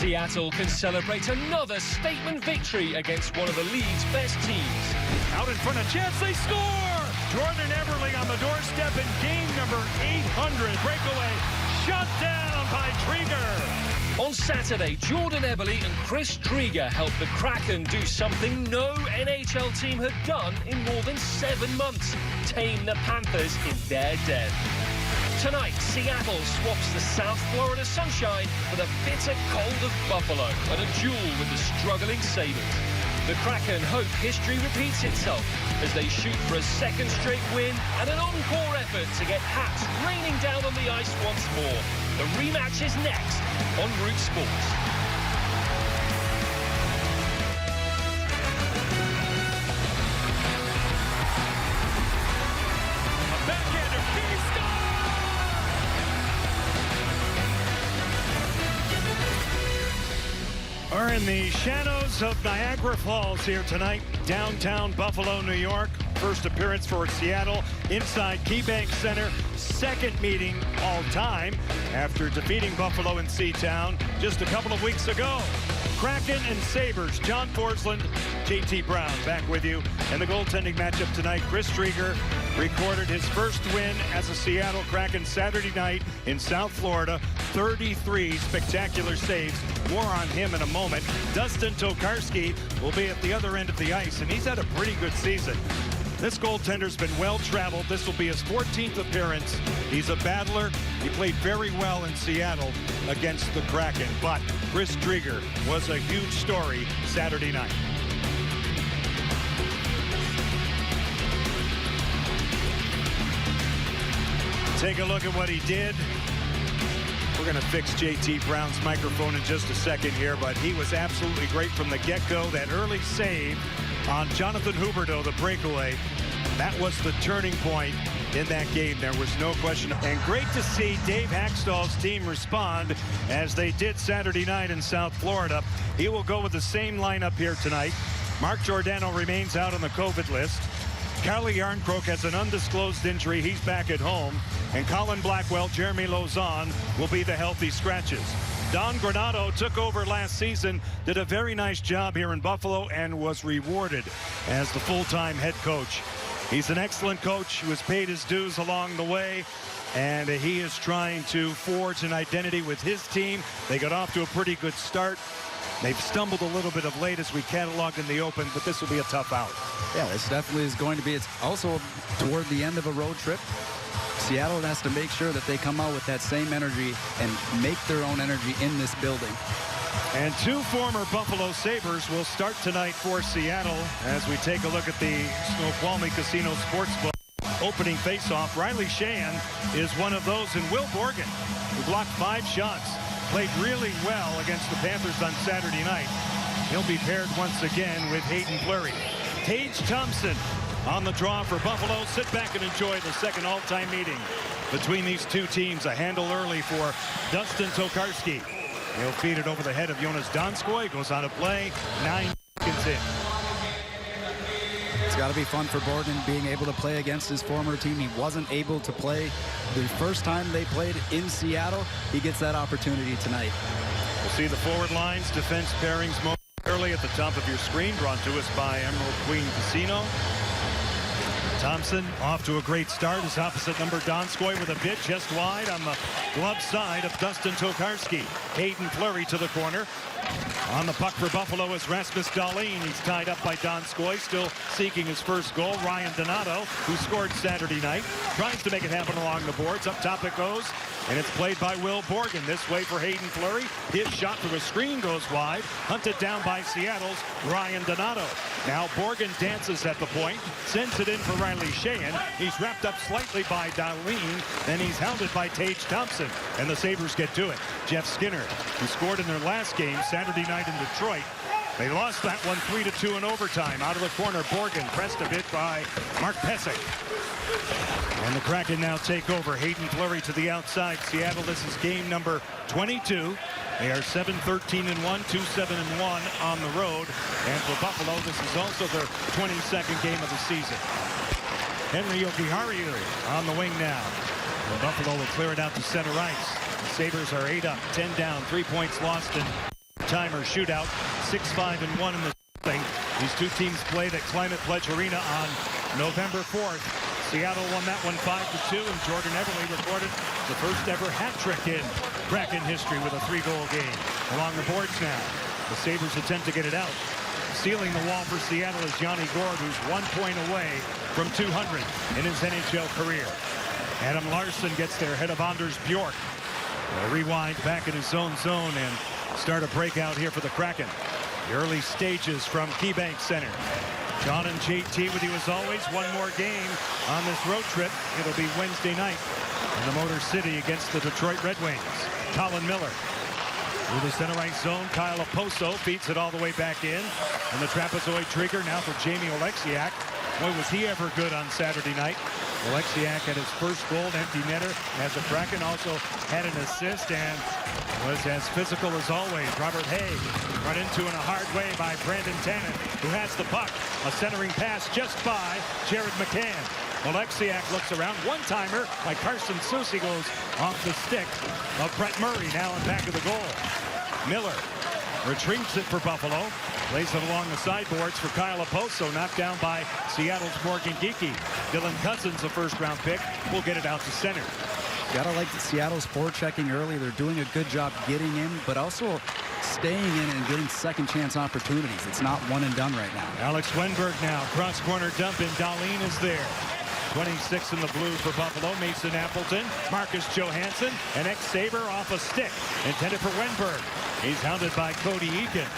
Seattle can celebrate another statement victory against one of the league's best teams. Out in front, a chance, they score! Jordan Eberle on the doorstep in game number 800. Breakaway, shut down by Trieger. On Saturday, Jordan Eberle and Chris Trieger helped the Kraken do something no NHL team had done in more than 7 months: tame the Panthers in their den. Tonight, Seattle swaps the South Florida sunshine for the bitter cold of Buffalo at a duel with the struggling Sabres. The Kraken hope history repeats itself as they shoot for a second straight win and an encore effort to get hats raining down on the ice once more. The rematch is next on Root Sports. Are in the shadows of Niagara Falls here tonight, downtown Buffalo, New York. First appearance for Seattle inside KeyBank Center. Second meeting all time after defeating Buffalo in Seatown just a couple of weeks ago. Kraken and Sabres, John Forsland, JT Brown back with you. And the goaltending matchup tonight, Chris Trieger recorded his first win as a Seattle Kraken Saturday night in South Florida. 33 spectacular saves. More on him in a moment. Dustin Tokarski will be at the other end of the ice, and he's had a pretty good season. This goaltender's been well-traveled. This will be his 14th appearance. He's a battler. He played very well in Seattle against the Kraken. But Chris Trieger was a huge story Saturday night. Take a look at what he did. We're going to fix JT Brown's microphone in just a second here, but he was absolutely great from the get-go. That early save on Jonathan Huberdeau, the breakaway, that was the turning point in that game. There was no question. And great to see Dave Hackstall's team respond as they did Saturday night in South Florida. He will go with the same lineup here tonight. Mark Giordano remains out on the COVID list. Calle Jarnkrok has an undisclosed injury. He's back at home. And Colin Blackwell, Jeremy Lauzon will be the healthy scratches. Don Granato took over last season, did a very nice job here in Buffalo, and was rewarded as the full-time head coach. He's an excellent coach who has paid his dues along the way, and he is trying to forge an identity with his team. They got off to a pretty good start. They've stumbled a little bit of late as we cataloged in the open, but this will be a tough out. Yeah, this definitely is going to be. It's also toward the end of a road trip. Seattle has to make sure that they come out with that same energy and make their own energy in this building. And two former Buffalo Sabres will start tonight for Seattle as we take a look at the Snoqualmie Casino Sportsbook opening faceoff. Riley Sheahan is one of those, and Will Borgen, who blocked 5 shots, played really well against the Panthers on Saturday night. He'll be paired once again with Hayden Fleury. Tage Thompson on the draw for Buffalo. Sit back and enjoy the second all-time meeting between these two teams. A handle early for Dustin Tokarski. He'll feed it over the head of Jonas Donskoy. Goes on to play. 9 seconds in. It's got to be fun for Borgen being able to play against his former team. He wasn't able to play the first time they played in Seattle. He gets that opportunity tonight. We'll see the forward lines, defense pairings momentarily at the top of your screen. Brought to us by Emerald Queen Casino. Thompson off to a great start. His opposite number, Donskoy, with a bit just wide on the glove side of Dustin Tokarski. Hayden Fleury to the corner. On the puck for Buffalo is Rasmus Dahlin. He's tied up by Donskoy, still seeking his first goal. Ryan Donato, who scored Saturday night, tries to make it happen along the boards. Up top it goes, and it's played by Will Borgen. This way for Hayden Fleury. His shot through a screen goes wide. Hunted down by Seattle's Ryan Donato. Now Borgen dances at the point, sends it in for Riley Sheahan. He's wrapped up slightly by Dahlin, then he's hounded by Tage Thompson, and the Sabres get to it. Jeff Skinner, who scored in their last game Saturday night in Detroit. They lost that one 3-2 in overtime. Out of the corner, Borgen pressed a bit by Mark Pesek. And the Kraken now take over. Hayden Fleury to the outside. Seattle, this is game number 22. They are 7-13-1, 2-7-1 on the road. And for Buffalo, this is also their 22nd game of the season. Henry Jokiharju on the wing now. And Buffalo will clear it out to center ice. The Sabres are 8 up, 10 down, 3 points lost in timer shootout, 6-5-1 in the thing. These two teams played at Climate Pledge Arena on November 4th. Seattle won that one 5-2, and Jordan Everly recorded the first ever hat trick in Kraken history with a 3-goal game. Along the boards now, the Sabres attempt to get it out. Sealing the wall for Seattle is Yanni Gourde, who's 1 point away from 200 in his NHL career. Adam Larsson gets there ahead of Anders Bjork. They'll rewind back in his own zone and start a breakout here for the Kraken. The early stages from KeyBank Center. John and JT with you as always. One more game on this road trip. It'll be Wednesday night in the Motor City against the Detroit Red Wings. Colin Miller through the center ice zone. Kyle Oposo feeds it all the way back in. And the trapezoid trigger now for Jamie Oleksiak. Boy, was he ever good on Saturday night. Oleksiak had his first goal, empty netter, as the Kraken also had an assist and was as physical as always. Robert Hay run into in a hard way by Brandon Tannen, who has the puck. A centering pass just by Jared McCann. Oleksiak looks around. One-timer by Carson Soucy goes off the stick of Brett Murray, now in back of the goal. Miller retrieves it for Buffalo. Plays it along the sideboards for Kyle Oposo, knocked down by Seattle's Morgan Geekie. Dylan Cousins, a first-round pick, will get it out to center. Gotta like Seattle's forechecking early. They're doing a good job getting in, but also staying in and getting second-chance opportunities. It's not one and done right now. Alex Wenberg now, cross-corner dump, and Dahlin is there. 26 in the blue for Buffalo. Mason Appleton, Marcus Johansson, an ex-Sabre off a stick, intended for Wenberg. He's hounded by Cody Eakin,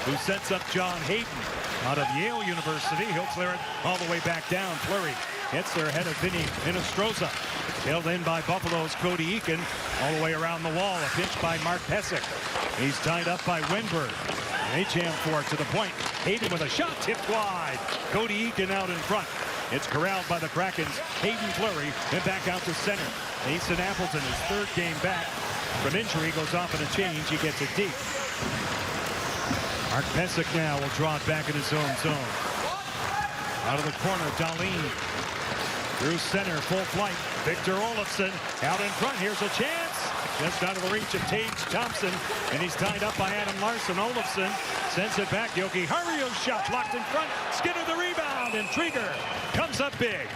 who sets up John Hayden out of Yale University. He'll clear it all the way back down. Fleury hits there ahead of Vinny Minestroza. Tailed in by Buffalo's Cody Eakin all the way around the wall. A pinch by Mark Pesic. He's tied up by Wenberg. They jam for it to the point. Hayden with a shot tipped wide. Cody Eakin out in front. It's corralled by the Kraken's Hayden Fleury and back out to center. Mason Appleton, his third game back from injury, goes off in a change. He gets it deep. Mark Pesic now will draw it back in his own zone. Out of the corner, Dahlin through center, full flight. Victor Olofsson out in front. Here's a chance. Just out of the reach of Tage Thompson, and he's tied up by Adam Larsson. Olofsson sends it back. Yogi Harvio's shot blocked in front. Skinner the rebound, and Trigger comes up big.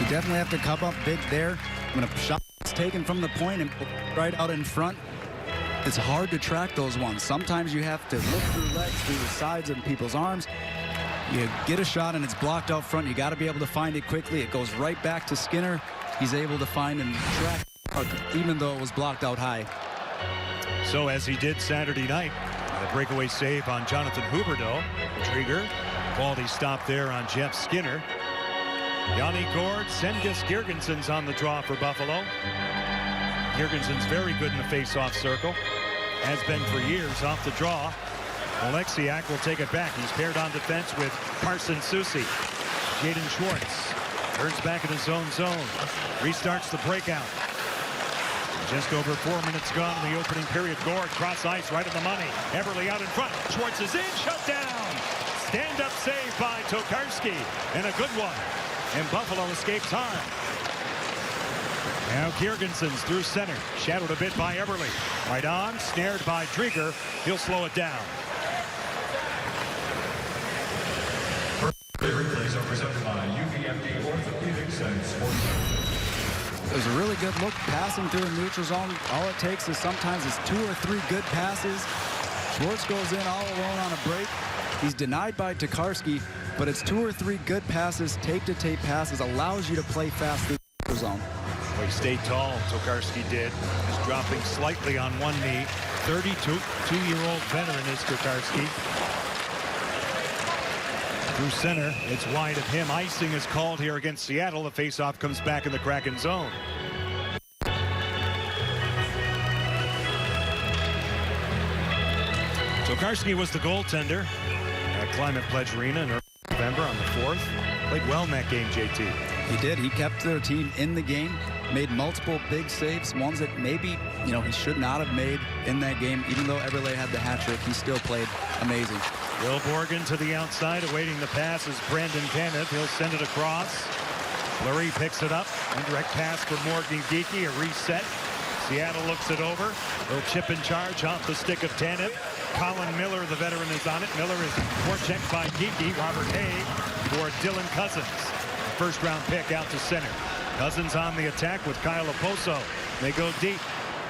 You definitely have to come up big there. When a shot is taken from the point and right out in front, it's hard to track those ones. Sometimes you have to look through legs, through the sides of people's arms. You get a shot and it's blocked out front. You got to be able to find it quickly. It goes right back to Skinner. He's able to find and track, even though it was blocked out high. So as he did Saturday night, a breakaway save on Jonathan Huberdeau. Trigger, quality stop there on Jeff Skinner. Yanni Gourde, Sengus Girgensons on the draw for Buffalo. Girgensons very good in the face-off circle. Has been for years off the draw. Oleksiak will take it back. He's paired on defense with Carson Soucy. Jaden Schwartz turns back in his own zone. Restarts the breakout. Just over 4 minutes gone in the opening period. Gourde cross ice right at the money. Everly out in front. Schwartz is in. Shut down. Stand-up save by Tokarski. And a good one. And Buffalo escapes harm. Now Girgensons through center. Shadowed a bit by Everly. Right on. Snared by Trigger. He'll slow it down. Replays are presented by UVMD Orthopedics and Sports. It was a really good look passing through the neutral zone. All it takes is sometimes it's 2 or 3 good passes. Schwartz goes in all alone on a break. He's denied by Tokarski, but it's 2 or 3 good passes, tape-to-tape passes, allows you to play fast through the zone. Well, he stayed tall, Tokarski did. He's dropping slightly on one knee. 32-year-old veteran is Tokarski. Through center, it's wide of him. Icing is called here against Seattle. The faceoff comes back in the Kraken zone. Tokarski was the goaltender at Climate Pledge Arena in November on the 4th. Played well in that game, JT. He did. He kept their team in the game, made multiple big saves, ones that maybe, he should not have made in that game. Even though Everly had the hat trick, he still played amazing. Will Borgen to the outside, awaiting the pass is Brandon Tanev. He'll send it across. Fleury picks it up. Indirect pass for Morgan Geekie, a reset. Seattle looks it over. Little chip in charge off the stick of Tanev. Colin Miller, the veteran, is on it. Miller is forechecked by Geeky. Robert Haig for Dylan Cousins. First-round pick out to center. Cousins on the attack with Kyle Oposo. They go deep.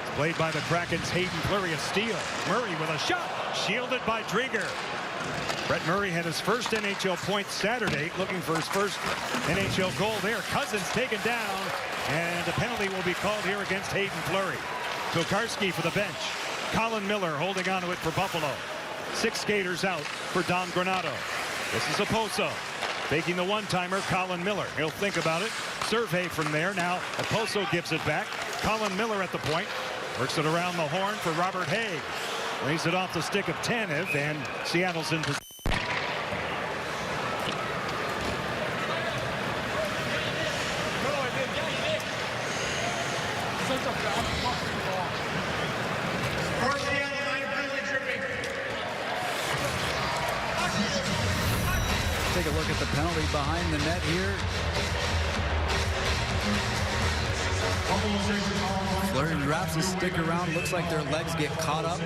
It's played by the Kraken's Hayden Fleury, a steal. Murray with a shot. Shielded by Drieger. Brett Murray had his first NHL point Saturday, looking for his first NHL goal there. Cousins taken down, and a penalty will be called here against Hayden Fleury. Tokarski for the bench. Colin Miller holding on to it for Buffalo. 6 skaters out for Don Granato. This is Oposo. Taking the one-timer, Colin Miller. He'll think about it. Survey from there. Now Oposo gives it back. Colin Miller at the point. Works it around the horn for Robert Haig. Lays it off the stick of Tanev, and Seattle's in position. Take a look at the penalty behind the net here. Fleury wraps his stick around. Looks like their legs get caught up.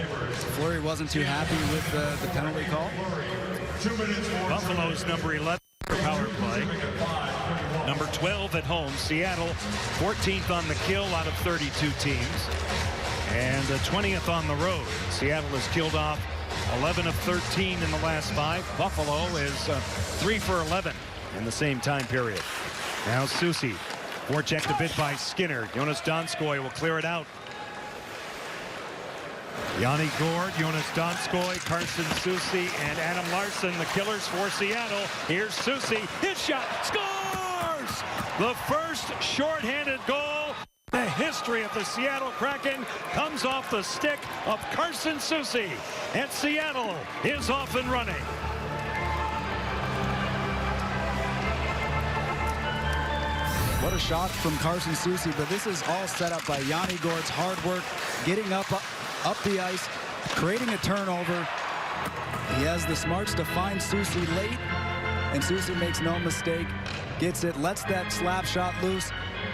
Fleury wasn't too happy with the penalty call. Buffalo's number 11 for power play. Number 12 at home. Seattle 14th on the kill out of 32 teams. And 20th on the road. Seattle has killed off 11 of 13 in the last 5. Buffalo is 3 for 11 in the same time period. Now Soucy. Forechecked a bit by Skinner. Jonas Donskoy will clear it out. Yanni Gourde, Jonas Donskoy, Carson Soucy, and Adam Larsson, the killers for Seattle. Here's Soucy. His shot. Scores! The first shorthanded goal in the history of the Seattle Kraken comes off the stick of Carson Soucy. And Seattle is off and running. What a shot from Carson Soucy, but this is all set up by Yanni Gourde's hard work, getting up the ice, creating a turnover. He has the smarts to find Soucy late, and Soucy makes no mistake, gets it, lets that slap shot loose,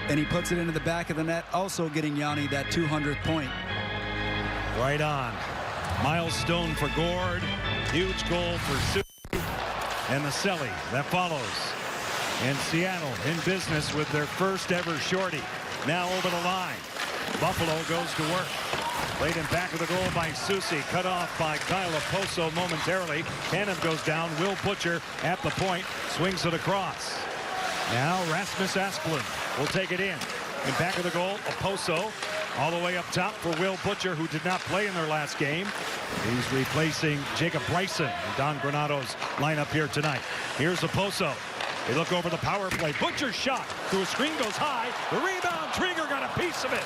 and he puts it into the back of the net, also getting Yanni that 200th point. Right on. Milestone for Gourde, huge goal for Soucy, and the Selly that follows. And Seattle in business with their first ever shorty. Now over the line. Buffalo goes to work. Played in back of the goal by Soucy. Cut off by Kyle Oposo momentarily. Tanev goes down. Will Butcher at the point. Swings it across. Now Rasmus Asplund will take it in. In back of the goal, Oposo all the way up top for Will Butcher, who did not play in their last game. He's replacing Jacob Bryson in Don Granato's lineup here tonight. Here's Oposo. They look over the power play. Butcher's shot through a screen goes high. The rebound. Drieger got a piece of it.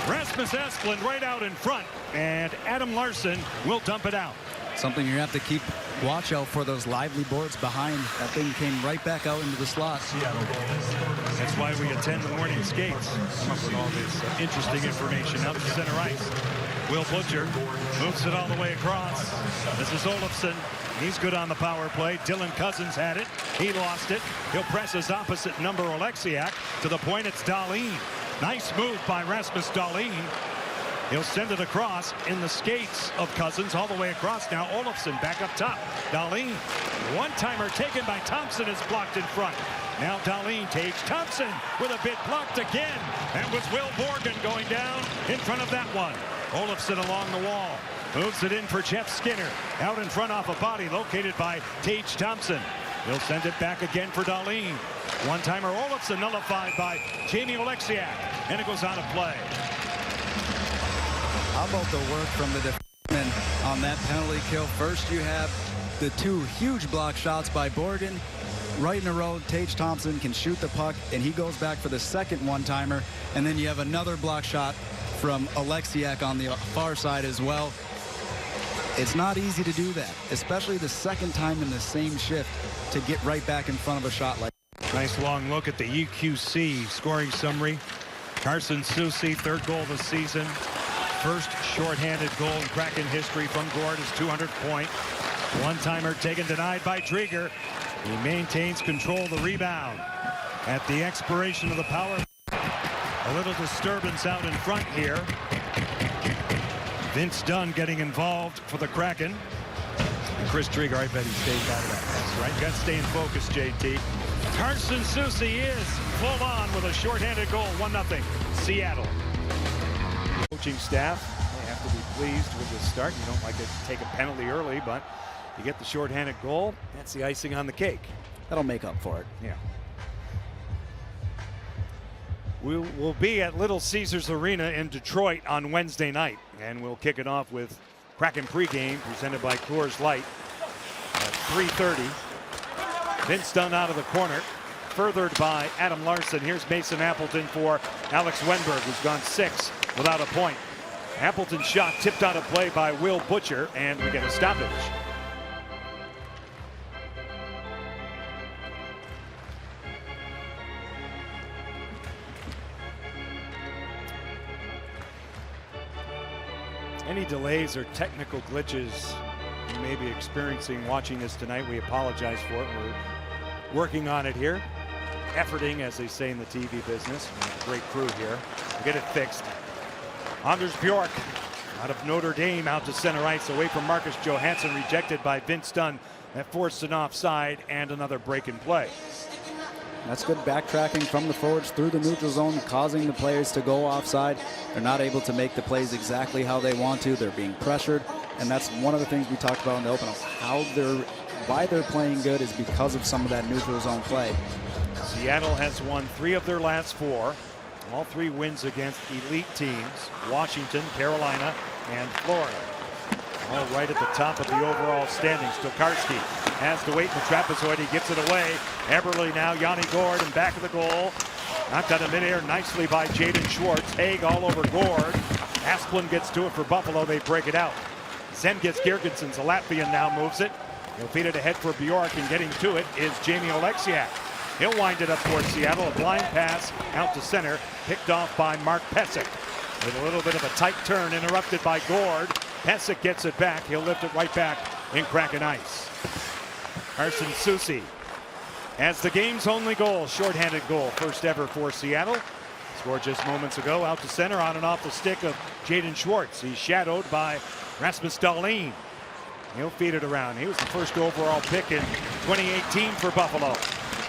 Rasmus Asplund right out in front. And Adam Larsson will dump it out. Something you have to keep watch out for, those lively boards behind. That thing came right back out into the slot. That's why we attend the morning skates. Come up with all this interesting information out to center ice. Will Butcher moves it all the way across. This is Olofsson. He's good on the power play. Dylan Cousins had it. He lost it. He'll press his opposite number, Oleksiak. To the point, it's Dahlin. Nice move by Rasmus Dahlin. He'll send it across in the skates of Cousins all the way across. Now Olofsson back up top. Dahlin. One-timer taken by Thompson is blocked in front. Now Dahlin takes Thompson with a bit blocked again. That was Will Borgen going down in front of that one. Olofsson along the wall. Moves it in for Jeff Skinner. Out in front off a body located by Tage Thompson. He'll send it back again for Dahlin. One-timer Olofsson nullified by Jamie Oleksiak. And it goes out of play. How about the work from the defenseman on that penalty kill? First you have the 2 huge block shots by Borgen. Right in a row, Tage Thompson can shoot the puck, and he goes back for the second one-timer. And then you have another block shot from Oleksiak on the far side as well. It's not easy to do that, especially the second time in the same shift, to get right back in front of a shot like that. Nice long look at the EQC scoring summary. Carson Soucy, 3rd goal of the season. First shorthanded goal in Kraken history from Gourde, his 200th point. One-timer taken denied by Drieger. He maintains control of the rebound. At the expiration of the power, A little disturbance out in front here. Vince Dunn getting involved for the Kraken. And Chris Drieger, I bet he stays out of that mess, right? You got to stay in focus, JT. Carson Soucy is full on with a shorthanded goal, 1-0, Seattle. Coaching staff, they have to be pleased with the start. You don't like to take a penalty early, but you get the shorthanded goal. That's the icing on the cake. That'll make up for it. Yeah. We'll be at Little Caesars Arena in Detroit on Wednesday night, and we'll kick it off with Kraken pregame presented by Coors Light at 3:30. Vince Dunn out of the corner, furthered by Adam Larson. Here's Mason Appleton for Alex Wenberg, who's gone 6 without a point. Appleton's shot tipped out of play by Will Butcher, and we get a stoppage. Any delays or technical glitches you may be experiencing watching this tonight, we apologize for it. We're working on it here. Efforting, as they say in the TV business. We have a great crew here to get it fixed. Anders Bjork out of Notre Dame out to center ice away from Marcus Johansson, rejected by Vince Dunn. That forced an offside and another break in play. That's good backtracking from the forwards through the neutral zone, causing the players to go offside. They're not able to make the plays exactly how they want to. They're being pressured, and that's one of the things we talked about in the opener. Why they're playing good is because of some of that neutral zone play. Seattle has won 3 of their last 4. All 3 wins against elite teams: Washington, Carolina, and Florida. All right at the top of the overall standings. Tokarski has to wait in the trapezoid. He gets it away. Eberle now, Yanni Gord, and back of the goal. Knocked out of midair nicely by Jaden Schwartz. Haig all over Gord. Asplund gets to it for Buffalo. They break it out. Zen gets Girgensons. The Latvian now moves it. He'll feed it ahead for Bjork, and getting to it is Jamie Oleksiak. He'll wind it up towards Seattle. A blind pass out to center, picked off by Mark Pesic. With a little bit of a tight turn, interrupted by Gord. Pesic gets it back. He'll lift it right back in Kraken ice. Carson Soucy has the game's only goal, shorthanded goal, first ever for Seattle. Scored just moments ago, out to center, on and off the stick of Jaden Schwartz. He's shadowed by Rasmus Dahlin. He'll feed it around. He was the first overall pick in 2018 for Buffalo.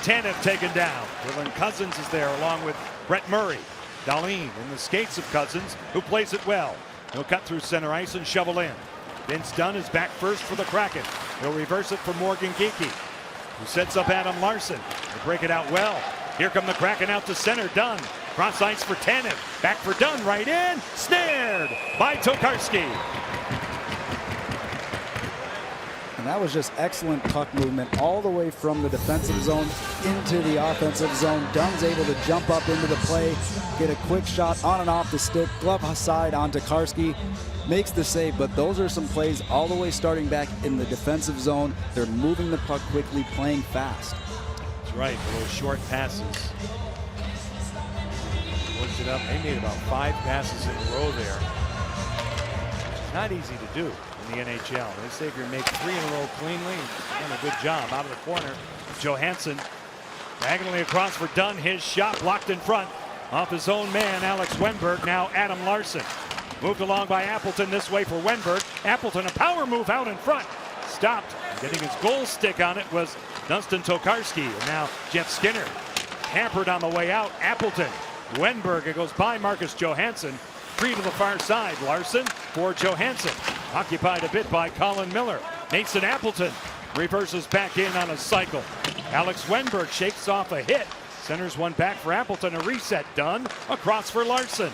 10 have taken down. Dylan Cousins is there along with Brett Murray. Dahlin in the skates of Cousins, who plays it well. He'll cut through center ice and shovel in. Vince Dunn is back first for the Kraken. He'll reverse it for Morgan Geekie, who sets up Adam Larson. They break it out well. Here come the Kraken out to center. Dunn cross ice for Tanev. Back for Dunn, right in. Snared by Tokarski. And that was just excellent puck movement all the way from the defensive zone into the offensive zone. Dunn's able to jump up into the play, get a quick shot on and off the stick, glove side on Tokarski, makes the save. But those are some plays all the way starting back in the defensive zone. They're moving the puck quickly, playing fast. That's right, those short passes. Worked it up. They made about 5 passes in a row there. Not easy to do in the NHL. They say if you make 3 in a row cleanly, you've done a good job. Out of the corner, Johansson diagonally across for Dunn. His shot blocked in front off his own man, Alex Wenberg. Now Adam Larson moved along by Appleton this way for Wenberg. Appleton, a power move out in front. Stopped. Getting his goal stick on it was Dunstan Tokarski. And now Jeff Skinner hampered on the way out. Appleton, Wenberg, it goes by Marcus Johansson. Free to the far side. Larson for Johansson. Occupied a bit by Colin Miller. Mason Appleton reverses back in on a cycle. Alex Wenberg shakes off a hit. Centers one back for Appleton. A reset done. Across for Larson.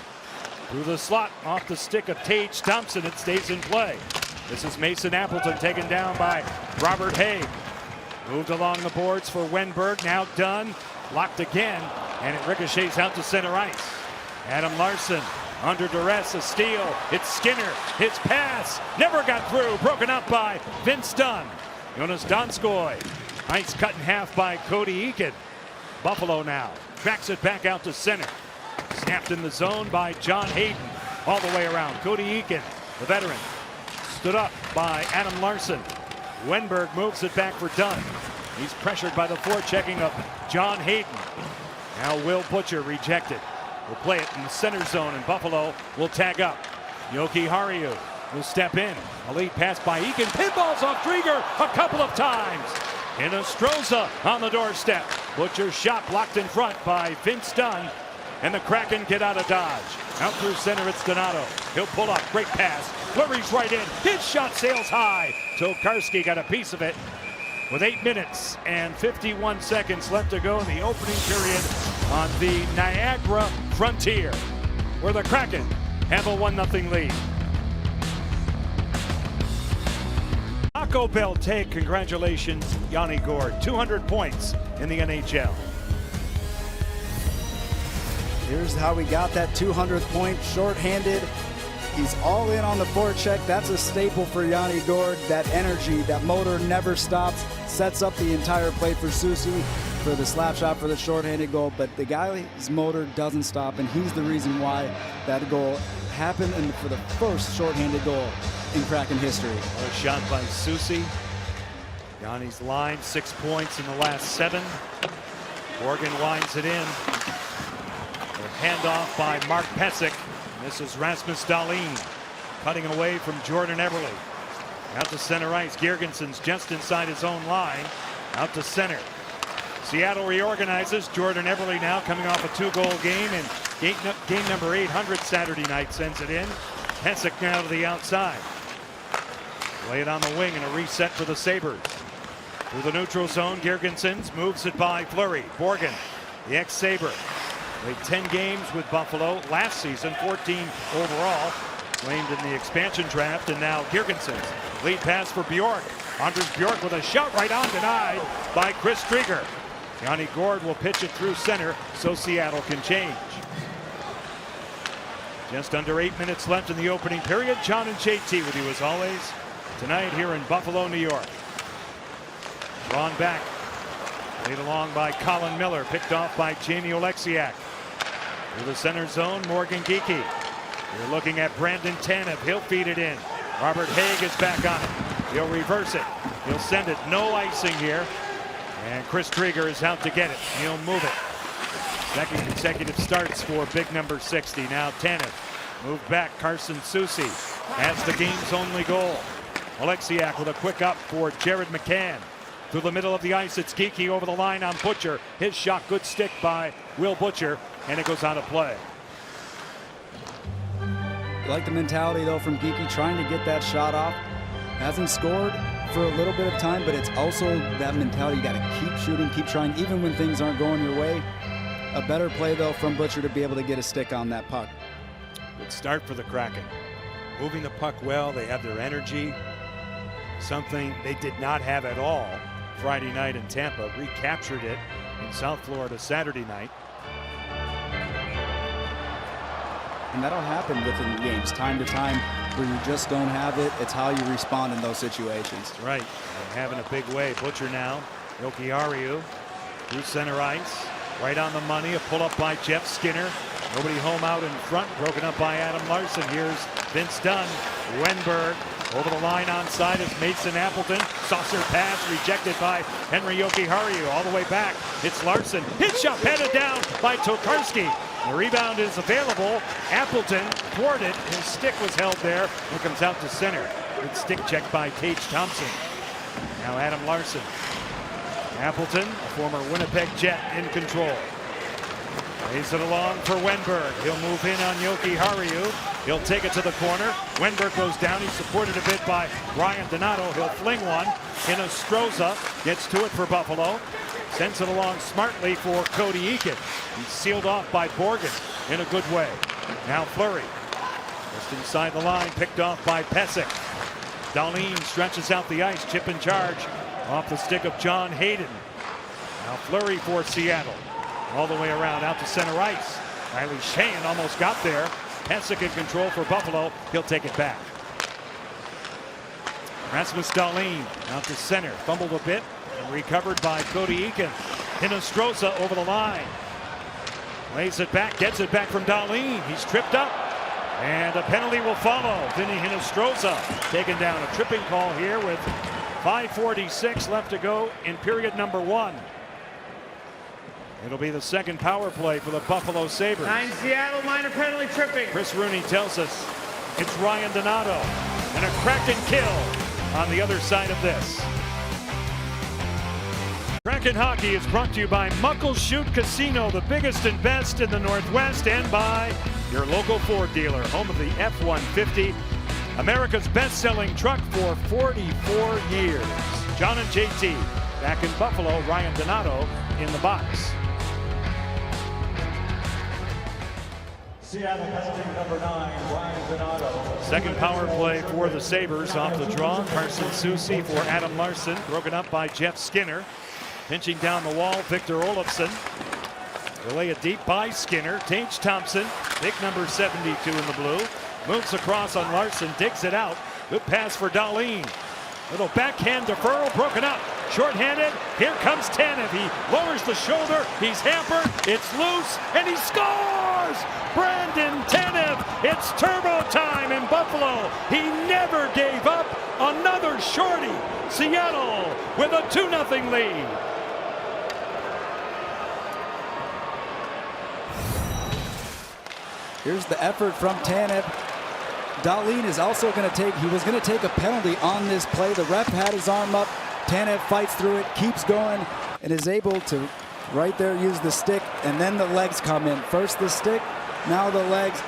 Through the slot off the stick of Tage Thompson. It stays in play. This is Mason Appleton taken down by Robert Haig. Moved along the boards for Wenberg. Now Dunn. Locked again. And it ricochets out to center ice. Adam Larson under duress, a steal. It's Skinner. His pass never got through. Broken up by Vince Dunn. Jonas Donskoy. Ice cut in half by Cody Eakin. Buffalo now tracks it back out to center. Snapped in the zone by John Hayden. All the way around. Cody Eakin, the veteran, stood up by Adam Larson. Wenberg moves it back for Dunn. He's pressured by the forechecking of John Hayden. Now Will Butcher rejected. will play it in the center zone, and Buffalo will tag up. Yoki Haru will step in. A lead pass by Eakin. Pinballs off Drieger a couple of times. Hinostroza on the doorstep. Butcher's shot blocked in front by Vince Dunn. And the Kraken get out of dodge. Out through center, it's Donato. He'll pull up. Great pass. Fleury's right in. His shot sails high. Tokarski got a piece of it. With 8 minutes and 51 seconds left to go in the opening period on the Niagara Frontier, where the Kraken have a 1-0 lead. Taco Bell take. Congratulations, Yanni Gourde. 200 points in the NHL. Here's how we got that 200th point, shorthanded. He's all in on the forecheck. That's a staple for Yanni Gourde. That energy, that motor never stops. Sets up the entire play for Soucy for the slap shot for the shorthanded goal. But the guy's motor doesn't stop, and he's the reason why that goal happened, and for the first shorthanded goal in Kraken history. What a shot by Soucy. Yanni's line, 6 points in the last 7. Morgan winds it in. A handoff by Mark Pysyk. This is Rasmus Dahlin cutting away from Jordan Eberle. Out to center ice. Girgensons just inside his own line. Out to center. Seattle reorganizes. Jordan Eberle now coming off a 2-goal game, and game number 800 Saturday night sends it in. Pysyk now to the outside. Lay it on the wing and a reset for the Sabres. Through the neutral zone, Girgensons moves it by Fleury. Borgen, the ex-Sabre. Played 10 games with Buffalo last season, 14 overall. Claimed in the expansion draft, and now Girgensons. Lead pass for Bjork. Anders Bjork with a shot right on, denied by Chris Drieger. Yanni Gourde will pitch it through center so Seattle can change. Just under 8 minutes left in the opening period. John and JT with you as always tonight here in Buffalo, New York. Drawn back. Laid along by Colin Miller. Picked off by Jamie Oleksiak. Through the center zone, Morgan Geekie. You're looking at Brandon Tanev. He'll feed it in. Robert Haig is back on it. He'll reverse it. He'll send it. No icing here. And Chris Drieger is out to get it. He'll move it. Second consecutive starts for big number 60. Now Tanev. Moved back. Carson Soucy has the game's only goal. Oleksiak with a quick up for Jared McCann. Through the middle of the ice, it's Geekie over the line on Butcher. His shot, good stick by Will Butcher, and it goes out of play. I like the mentality, though, from Geekie, trying to get that shot off. Hasn't scored for a little bit of time, but it's also that mentality. You got to keep shooting, keep trying, even when things aren't going your way. A better play, though, from Butcher to be able to get a stick on that puck. Good start for the Kraken. Moving the puck well, they have their energy. Something they did not have at all Friday night in Tampa. Recaptured it in South Florida Saturday night. And that'll happen within games, time to time, where you just don't have it. It's how you respond in those situations. Right. And having a big way. Butcher now. Yoki Haru through center ice. Right on the money. A pull up by Jeff Skinner. Nobody home out in front. Broken up by Adam Larson. Here's Vince Dunn. Wenberg. Over the line onside is Mason Appleton. Saucer pass rejected by Henry Yoki Haru. All the way back. It's Larson. His shot headed down by Tokarski. The rebound is available. Appleton thwarted. His stick was held there. It comes out to center. Good stick check by Tage Thompson. Now Adam Larson. Appleton, a former Winnipeg Jet, in control. Lays it along for Wenberg. He'll move in on Yoki Haru. He'll take it to the corner. Wenberg goes down. He's supported a bit by Ryan Donato. He'll fling one. Hinostroza gets to it for Buffalo. Sends it along smartly for Cody Eakin. He's sealed off by Borgen in a good way. Now Fleury. Just inside the line. Picked off by Pysyk. Dahlin stretches out the ice. Chip in charge. Off the stick of John Hayden. Now Fleury for Seattle. All the way around out to center ice. Riley Sheahan almost got there. Pysyk in control for Buffalo. He'll take it back. Rasmus Dahlin out to center. Fumbled a bit and recovered by Cody Eakin. Hinostroza over the line. Lays it back. Gets it back from Dahlin. He's tripped up. And a penalty will follow. Vinny Hinostroza taken down. A tripping call here with 5:46 left to go in period number 1. It'll be the second power play for the Buffalo Sabres. 9 Seattle, minor penalty tripping. Chris Rooney tells us it's Ryan Donato and a Kraken kill on the other side of this. Kraken Hockey is brought to you by Muckleshoot Casino, the biggest and best in the Northwest, and by your local Ford dealer, home of the F-150, America's best-selling truck for 44 years. John and JT back in Buffalo, Ryan Donato in the box. Seattle penalty number 9, Ryan Donato. Second power play for the Sabres off the draw. Carson Soucy for Adam Larsson, broken up by Jeff Skinner. Pinching down the wall, Victor Olofsson. Relay it deep by Skinner. Tage Thompson, big number 72 in the blue. Moves across on Larsson, digs it out. Good pass for Dahlin. Little backhand deferral, broken up. Shorthanded, here comes Tanev. He lowers the shoulder, he's hampered, it's loose, and he scores! Brandon Tanev, it's turbo time in Buffalo. He never gave up. Another shorty. Seattle with a 2-0 lead. Here's the effort from Tanev. Dahlin is also going to take a penalty on this play. The ref had his arm up. Tanev fights through it, keeps going, and is able to right there use the stick, and then the legs come in. First the stick, now the legs.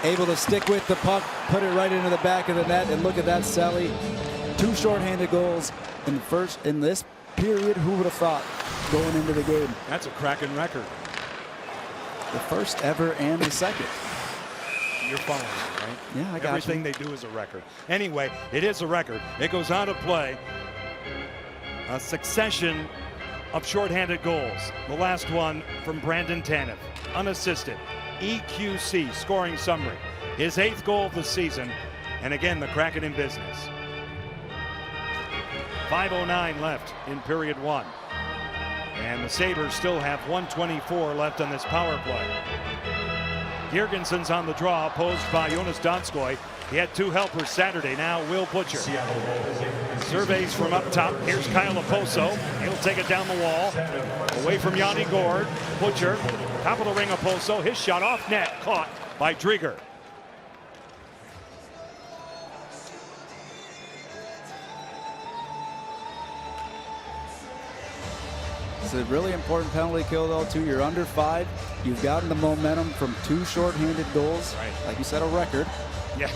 Able to stick with the puck, put it right into the back of the net, and look at that, Sally. 2 shorthanded goals in this period. Who would have thought going into the game? That's a Kraken record. The first ever and the second. You're following me, right? Yeah, I got Everything they do is a record. Anyway, it is a record. It goes out of play. A succession of shorthanded goals. The last one from Brandon Tanev, unassisted. EQC scoring summary. His 8th goal of the season. And again, the Kraken in business. 5:09 left in period 1. And the Sabres still have 1:24 left on this power play. Girgenson's on the draw, opposed by Jonas Donskoy. He had 2 helpers Saturday. Now Will Butcher. Surveys from up top. Here's Kyle Oposo. He'll take it down the wall. Away from Yanni Gord. Butcher. Top of the ring, Oposo. His shot off net. Caught by Drieger. It's a really important penalty kill, though, too. You're under 5. You've gotten the momentum from 2 shorthanded goals. Right. Like you said, a record. Yeah.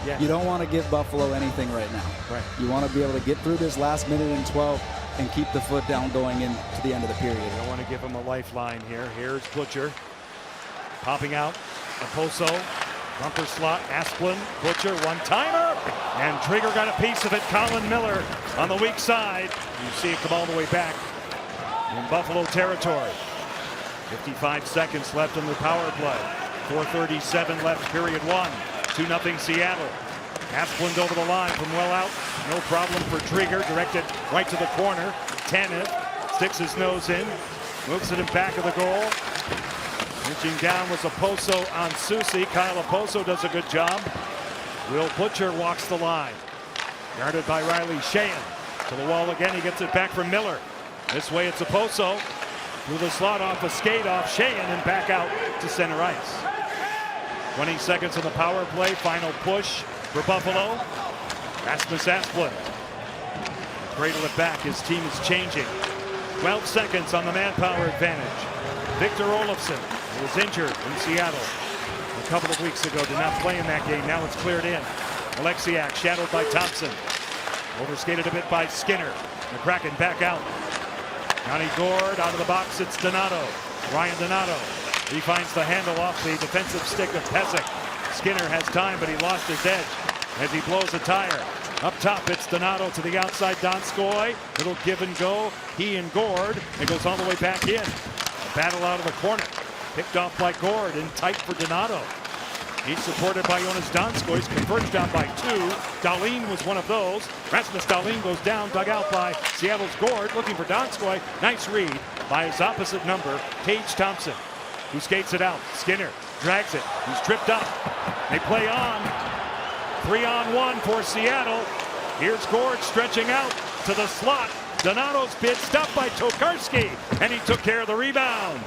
Yeah. You don't want to give Buffalo anything right now. Right. You want to be able to get through this last minute and 12 and keep the foot down going into the end of the period. You don't want to give him a lifeline here. Here's Butcher. Popping out. Oposo. Bumper slot. Asplund. Butcher. One-timer. And Drieger got a piece of it. Colin Miller on the weak side. You see it come all the way back in Buffalo territory. 55 seconds left in the power play. 4:37 left, period 1. 2-0 Seattle. Asplund over the line from well out. No problem for Drieger. Directed right to the corner. Tanev sticks his nose in. Moves it in back of the goal. Reaching down was Oposo on Soucy. Kyle Oposo does a good job. Will Butcher walks the line. Guarded by Riley Sheahan. To the wall again. He gets it back from Miller. This way it's Oposo. Through the slot off a skate off Sheahan and back out to center ice. 20 seconds on the power play. Final push for Buffalo. Rasmus Asplund. Cradle it back. His team is changing. 12 seconds on the manpower advantage. Victor Olofsson was injured in Seattle a couple of weeks ago. Did not play in that game. Now it's cleared in. Alexiak shadowed by Thompson. Overskated a bit by Skinner. The Kraken back out. Yanni Gord out of the box. It's Donato. Ryan Donato. He finds the handle off the defensive stick of Pezic. Skinner has time, but he lost his edge as he blows a tire. Up top, it's Donato to the outside. Donskoy. Little give and go. He and Gord. It goes all the way back in. A battle out of the corner. Picked off by Gord and tight for Donato. He's supported by Jonas Donskoy. He's converged down by 2. Dahlin was one of those. Rasmus Dahlin goes down, dug out by Seattle's Gord. Looking for Donskoy. Nice read by his opposite number, Tage Thompson, who skates it out. Skinner drags it. He's tripped up. They play on. 3-on-1 for Seattle. Here's Gord stretching out to the slot. Donato's bid stopped by Tokarski, and he took care of the rebound.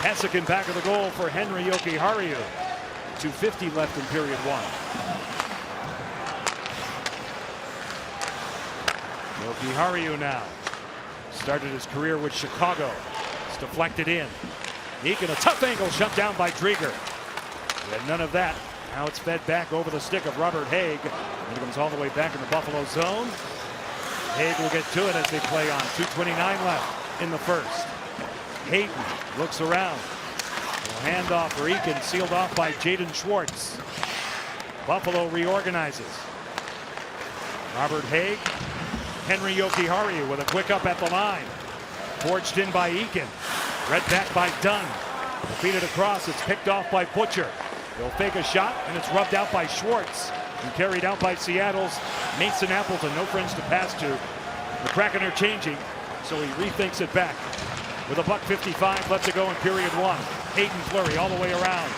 Pesek in back of the goal for Henry Jokiharju. 2:50 left in period one. Jokiharju now started his career with Chicago. It's deflected in. Eakin, a tough angle shut down by Drieger. He had none of that. Now it's fed back over the stick of Robert Haig. And it comes all the way back in the Buffalo zone. Haig will get to it as they play on. 2:29 left in the first. Hayden looks around. Handoff for Eakin, sealed off by Jaden Schwartz. Buffalo reorganizes. Robert Haig. Henry Jokiharju with a quick up at the line. Forged in by Eakin. Read back by Dunn. Defeated across. It's picked off by Butcher. He'll fake a shot, and it's rubbed out by Schwartz. And carried out by Seattle's Mason Appleton. No friends to pass to. The Kraken are changing, so he rethinks it back. With a $1:55 left to go in period one. Hayden Fleury all the way around.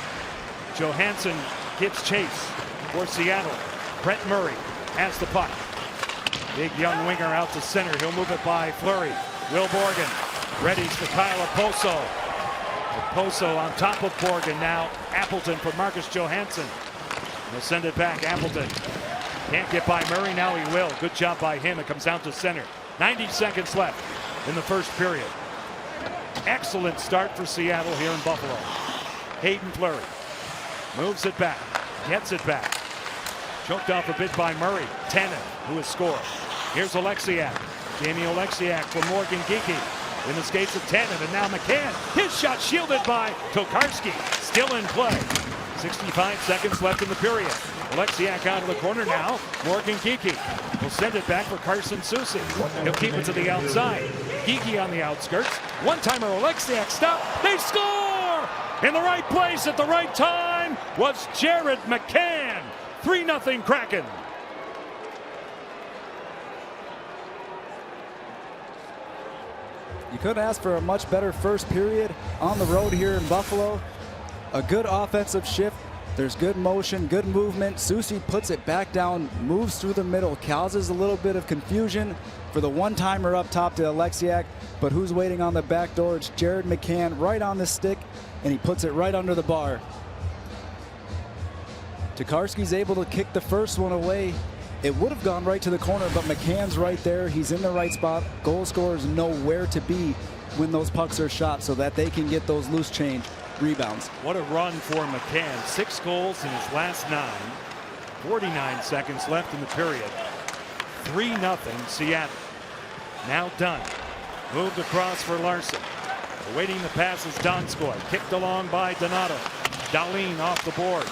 Johansson gives chase for Seattle. Brett Murray has the puck. Big young winger out to center. He'll move it by Fleury. Will Borgen readies for Kyle Oposo. Oposo on top of Borgen now. Appleton for Marcus Johansson. He'll send it back. Appleton can't get by Murray. Now he will. Good job by him. It comes out to center. 90 seconds left in the first period. Excellent start for Seattle here in Buffalo. Hayden Fleury moves it back. Gets it back. Choked off a bit by Murray. Tannen, who has scored. Here's Oleksiak. Jamie Oleksiak for Morgan Geekie. In the skates of Tannen, and now McCann. His shot shielded by Tokarski. Still in play. 65 seconds left in the period. Oleksiak out of the corner now. Morgan Geekie will send it back for Carson Soucy. He'll keep it to the outside. Geekie on the outskirts. One-timer Oleksiak stop. They score! In the right place at the right time was Jared McCann. 3-0 Kraken. You couldn't ask for a much better first period on the road here in Buffalo. A good offensive shift. There's good motion, good movement. Soucy puts it back down, moves through the middle, causes a little bit of confusion for the one-timer up top to Oleksiak. But who's waiting on the back door? It's Jared McCann right on the stick, and he puts it right under the bar. Tokarski's able to kick the first one away. It would have gone right to the corner, but McCann's right there. He's in the right spot. Goal scorers know where to be when those pucks are shot so that they can get those loose change rebounds. What a run for McCann. 6 goals in his last 9. 49 seconds left in the period. 3-0 Seattle. Now done. Moved across for Larson. Awaiting the pass is Donskoy. Kicked along by Donato. Dahlin off the boards.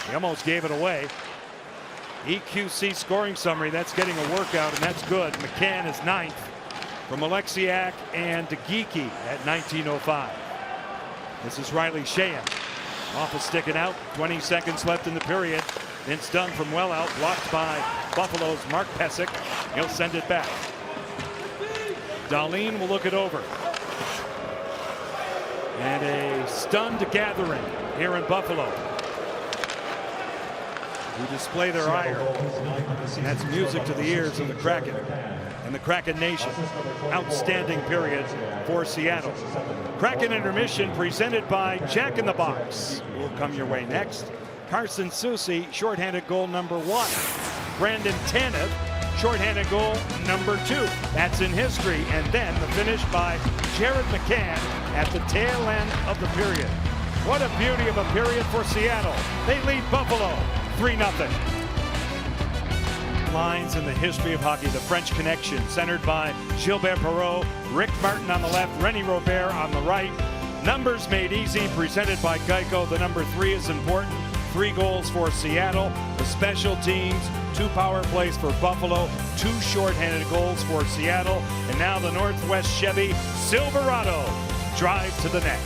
He almost gave it away. EQC scoring summary. That's getting a workout, and that's good. McCann is 9th from Oleksiak and DeGeeky at 19:05. This is Riley Sheehan. Off a stick and out. 20 seconds left in the period. It's done from well out. Blocked by Buffalo's Mark Pesek. He'll send it back. Dahlin will look it over. And a stunned gathering here in Buffalo, who display their ire. And that's music to the ears of the Kraken and the Kraken Nation. Outstanding period for Seattle. Kraken intermission presented by Jack in the Box will come your way next. Carson Soucy, shorthanded goal number 1. Brandon Tanev, shorthanded goal number 2. That's in history. And then the finish by Jared McCann at the tail end of the period. What a beauty of a period for Seattle. They lead Buffalo 3-0. Lines in the history of hockey, the French Connection, centered by Gilbert Perreault, Rick Martin on the left, Rennie Robert on the right. Numbers made easy, presented by Geico. The number 3 is important. 3 goals for Seattle. The special teams, 2 power plays for Buffalo, 2 shorthanded goals for Seattle, and now the Northwest Chevy Silverado drive to the net.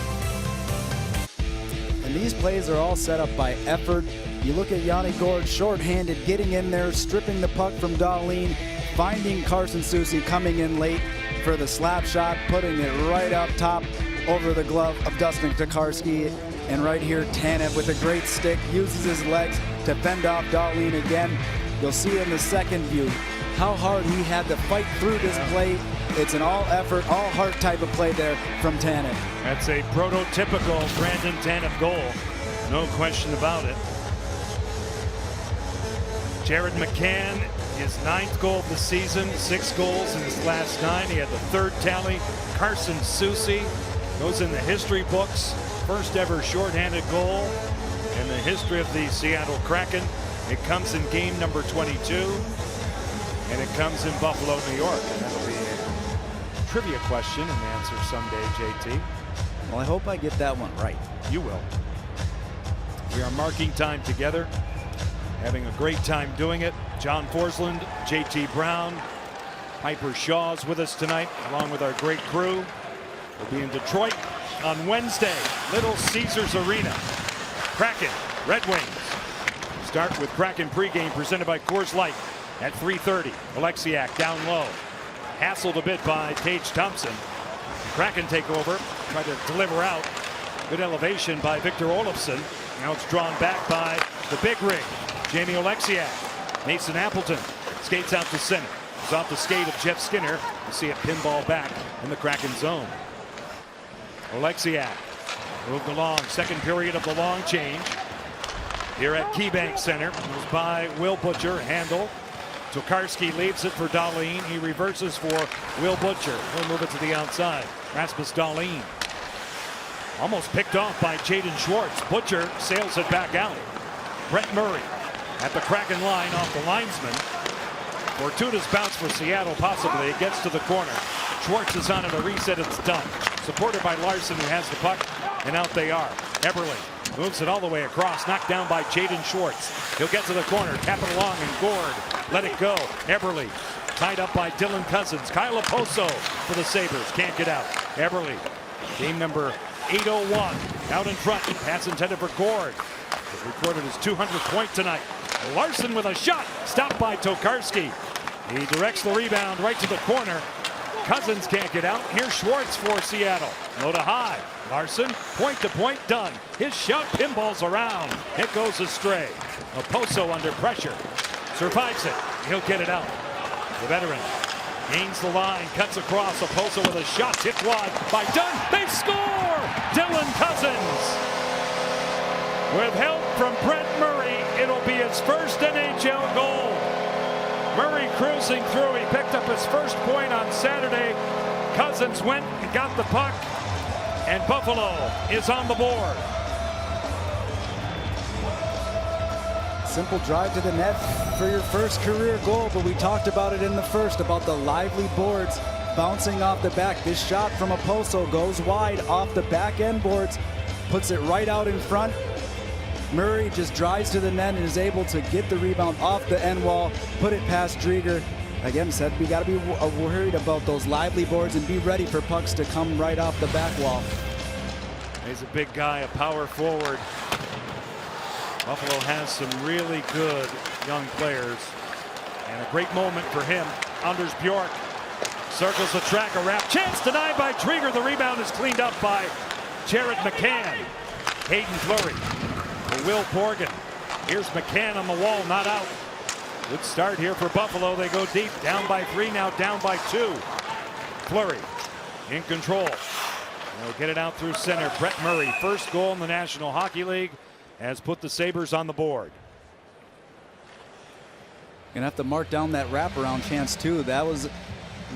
And these plays are all set up by effort. You look at Yanni Gourde, shorthanded, getting in there, stripping the puck from Dahlin, finding Carson Soucy coming in late for the slap shot, putting it right up top over the glove of Dustin Tokarski. And right here, Tanev with a great stick, uses his legs to fend off Dahlin again. You'll see in the second view, how hard he had to fight through this play. It's an all-effort, all-heart type of play there from Tanev. That's a prototypical Brandon Tanev goal. No question about it. Jared McCann, his 9th goal of the season, 6 goals in his last 9. He had the 3rd tally. Carson Soucy goes in the history books. First ever shorthanded goal in the history of the Seattle Kraken. It comes in game number 22, and it comes in Buffalo, New York. And that'll be a trivia question and answer someday, JT. Well, I hope I get that one right. You will. We are marking time together, having a great time doing it. John Forsland, JT Brown, Piper Shaw's with us tonight, along with our great crew. We'll be in Detroit on Wednesday, Little Caesars Arena. Kraken, Red Wings. Start with Kraken pregame presented by Coors Light at 3:30. Oleksiak down low. Hassled a bit by Tage Thompson. Kraken take over, try to deliver out. Good elevation by Victor Olofsson. Now it's drawn back by the big rig, Jamie Oleksiak. Mason Appleton skates out to center. It's off the skate of Jeff Skinner. You see it pinball back in the Kraken zone. Oleksiak moved along, second period of the long change. Here at KeyBank Center, goes by Will Butcher, handle. Tokarski leaves it for Dahlin. He reverses for Will Butcher. He'll move it to the outside. Rasmus Dahlin. Almost picked off by Jaden Schwartz. Butcher sails it back out. Brett Murray at the Kraken line off the linesman. Fortuitous bounce for Seattle, possibly. It gets to the corner. Schwartz is on it, a reset, it's done. Supported by Larson, who has the puck, and out they are. Eberle moves it all the way across, knocked down by Jaden Schwartz. He'll get to the corner, tap it along, and Gord let it go. Eberle tied up by Dylan Cousins. Kyle Oposo for the Sabres, can't get out. Eberle, game number 801, out in front. Pass intended for Gord. He's recorded his 200th point tonight. Larson with a shot, stopped by Tokarski. He directs the rebound right to the corner. Cousins can't get out. Here's Schwartz for Seattle. Low to high. Larson, point to point, done. His shot pinballs around. It goes astray. Oposo under pressure. Survives it. He'll get it out. The veteran gains the line, cuts across. Oposo with a shot tipped wide by Dunn. They score! Dylan Cousins. With help from Brett Murray, it'll be his first NHL goal. Murray cruising through. He picked up his first point on Saturday. Cousins went and got the puck, and Buffalo is on the board. Simple drive to the net for your first career goal, but we talked about it in the first, about the lively boards bouncing off the back. This shot from Oposo goes wide off the back end boards, puts it right out in front. Murray just drives to the net and is able to get the rebound off the end wall, put it past Drieger. Again, said we got to be worried about those lively boards and be ready for pucks to come right off the back wall. He's a big guy, a power forward. Buffalo has some really good young players, and a great moment for him. Anders Bjork circles the track, a wrap chance denied by Drieger. The rebound is cleaned up by Jared McCann. Hayden Fleury. Will Borgen. Here's McCann on the wall, not out. Good start here for Buffalo. They go deep, down by 3, now down by 2. Fleury in control. They'll get it out through center. Brett Murray, first goal in the National Hockey League, has put the Sabres on the board. Gonna have to mark down that wraparound chance too. That was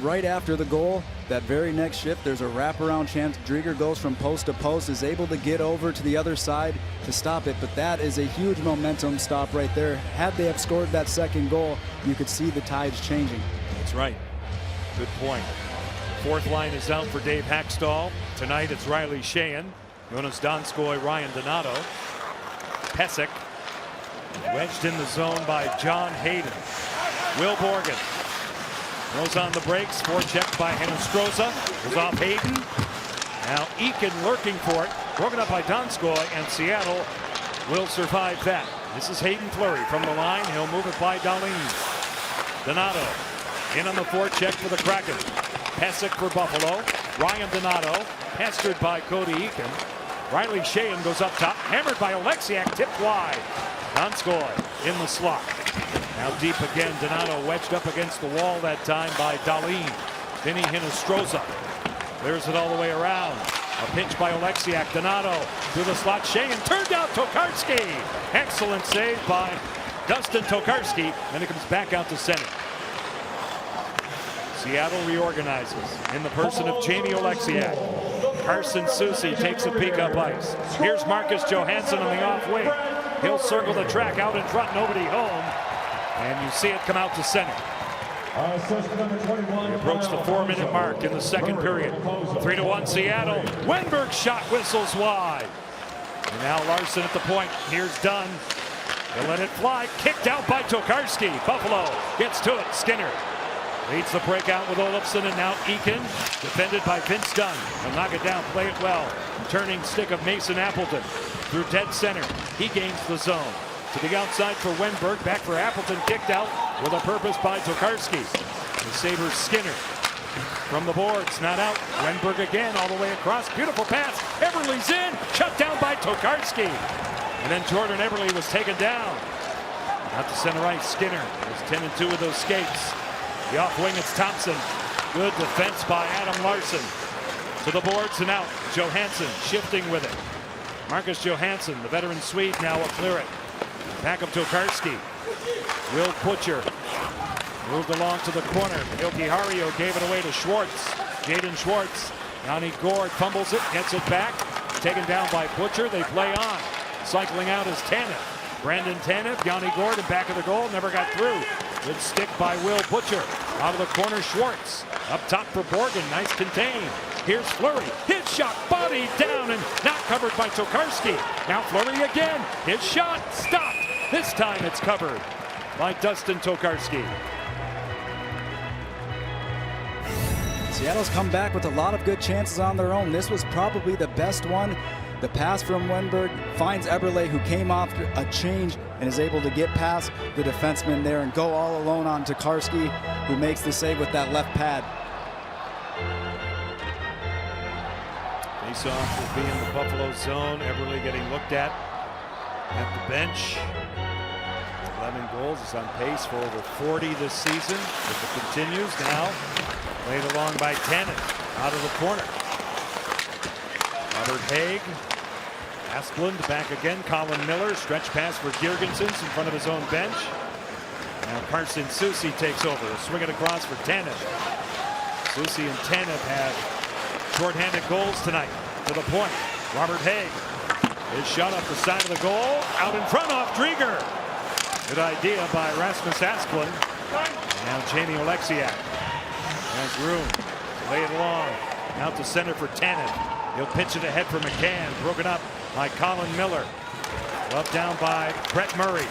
right after the goal. That very next shift, there's a wraparound chance. Drieger goes from post to post, is able to get over to the other side to stop it, but that is a huge momentum stop right there. Had they have scored that second goal, you could see the tides changing. That's right. Good point. Fourth line is out for Dave Hackstall. Tonight it's Riley Sheahan, Jonas Donskoy, Ryan Donato. Pesek wedged in the zone by John Hayden. Will Borgen goes on the brakes, forechecked by Hennestroza. Goes off Hayden. Now Eakin lurking for it. Broken up by Donskoy, and Seattle will survive that. This is Hayden Fleury from the line. He'll move it by Dahlin. Donato in on the forecheck for the Kraken. Pesek for Buffalo. Ryan Donato pestered by Cody Eakin. Riley Sheahan goes up top, hammered by Oleksiak, tipped wide. Donskoy in the slot. Now deep again. Donato wedged up against the wall that time by Dahlin. Vinny Hinostroza clears it all the way around. A pinch by Oleksiak. Donato to the slot. Sheahan turned out Tokarski. Excellent save by Dustin Tokarski. And it comes back out to center. Seattle reorganizes in the person of Jamie Oleksiak. Carson Soucy takes a peek up ice. Here's Marcus Johansson on the off wing. He'll circle the track out in front, nobody home. And you see it come out to center. We approach the 4-minute mark in the second period. 3-1 Seattle. Wenberg's shot whistles wide. And now Larson at the point. Here's Dunn. He'll let it fly. Kicked out by Tokarski. Buffalo gets to it. Skinner leads the breakout with Olofsson, and now Eakin, defended by Vince Dunn. He'll knock it down, play it well. Turning stick of Mason Appleton through dead center. He gains the zone. To the outside for Wenberg, back for Appleton, kicked out with a purpose by Tokarski. The Sabres Skinner from the boards, not out. Wenberg again, all the way across. Beautiful pass. Everly's in, shut down by Tokarski. And then Jordan Everly was taken down. Out to center ice, Skinner was 10-2 with those skates. The off wing, it's Thompson. Good defense by Adam Larson. To the boards and out. Johansson shifting with it. Marcus Johansson, the veteran Swede, now will clear it. Back up Tokarski. Will Butcher moved along to the corner. Ilki Hario gave it away to Schwartz. Jaden Schwartz. Yanni Gord fumbles it, gets it back. Taken down by Butcher. They play on. Cycling out is Tanev. Brandon Tanev, Yanni Gord in back of the goal, never got through. Good stick by Will Butcher. Out of the corner, Schwartz. Up top for Borgen, nice contain. Here's Fleury. His shot, body down and not covered by Tokarski. Now Fleury again. His shot stopped. This time it's covered by Dustin Tokarski. Seattle's come back with a lot of good chances on their own. This was probably the best one. The pass from Wenberg finds Eberle, who came off a change and is able to get past the defenseman there and go all alone on Tokarski, who makes the save with that left pad. Face-off will be in the Buffalo zone. Eberle getting looked at the bench. 11 goals. He's on pace for over 40 this season. If it continues now, played along by Tanev out of the corner. Robert Haig. Asplund back again. Colin Miller. Stretch pass for Girgensons in front of his own bench. Now Carson Soucy takes over. Swing it across for Tanev. Soucy and Tanev have shorthanded goals tonight. To the point. Robert Haig. His shot off the side of the goal. Out in front off Drieger. Good idea by Rasmus Asplund. Now Jamie Oleksiak has room to lay it along. Out to center for Tanev. He'll pitch it ahead for McCann. Broken up by Colin Miller. Up down by Brett Murray.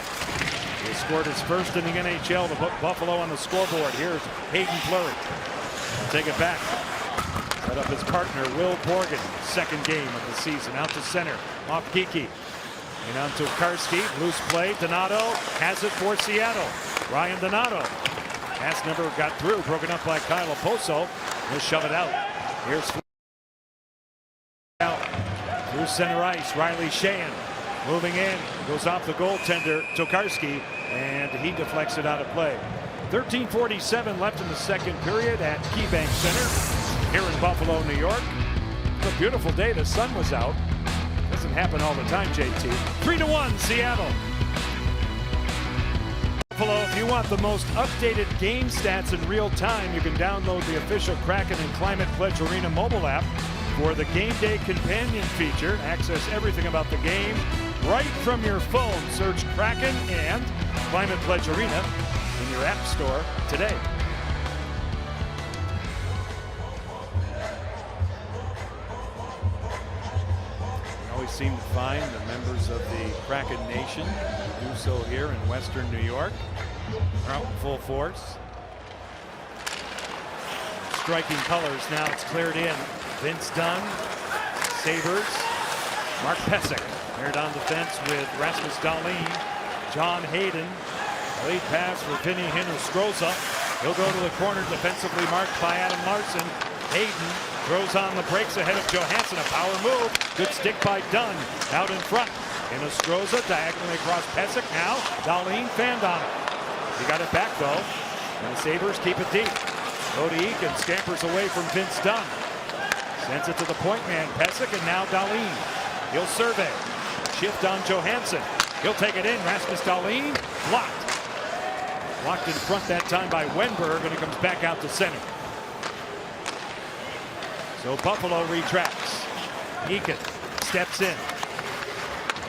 He scored his first in the NHL to put Buffalo on the scoreboard. Here's Hayden Fleury. Take it back. Set up his partner, Will Borgen. Second game of the season. Out to center. Off Geekie. And on to Karski. Loose play. Donato has it for Seattle. Ryan Donato. Pass never got through. Broken up by Kyle Oposo. He'll shove it out. Here's out through center ice. Riley Sheahan moving in. Goes off the goaltender, Tokarski. And he deflects it out of play. 13:47 left in the second period at KeyBank Center here in Buffalo, New York. It's a beautiful day. The sun was out. Doesn't happen all the time, JT. 3-1 Seattle. Buffalo, if you want the most updated game stats in real time, you can download the official Kraken and Climate Pledge Arena mobile app for the Game Day Companion feature. Access everything about the game right from your phone. Search Kraken and Climate Pledge Arena in your app store today. Seem to find the members of the Kraken Nation who do so here in Western New York. They're out in full force. Striking colors. Now it's cleared in. Vince Dunn, Sabres, Mark Pysyk. Cleared on defense with Rasmus Dahlin, John Hayden. Lead pass for Vinny Hinostroza. He'll go to the corner, defensively marked by Adam Larson. Hayden throws on the brakes ahead of Johansson. A power move. Good stick by Dunn. Out in front. Hinostroza diagonally across Pysyk. Now Dahlin fanned on it. He got it back though. And the Sabres keep it deep. Cody Eakin scampers away from Vince Dunn. Sends it to the point man, Pesek, and now Dahlin. He'll survey. Shift on Johansson. He'll take it in. Rasmus Dahlin blocked. Blocked in front that time by Wenberg, and it comes back out to center. So Buffalo retracts. Eakin steps in.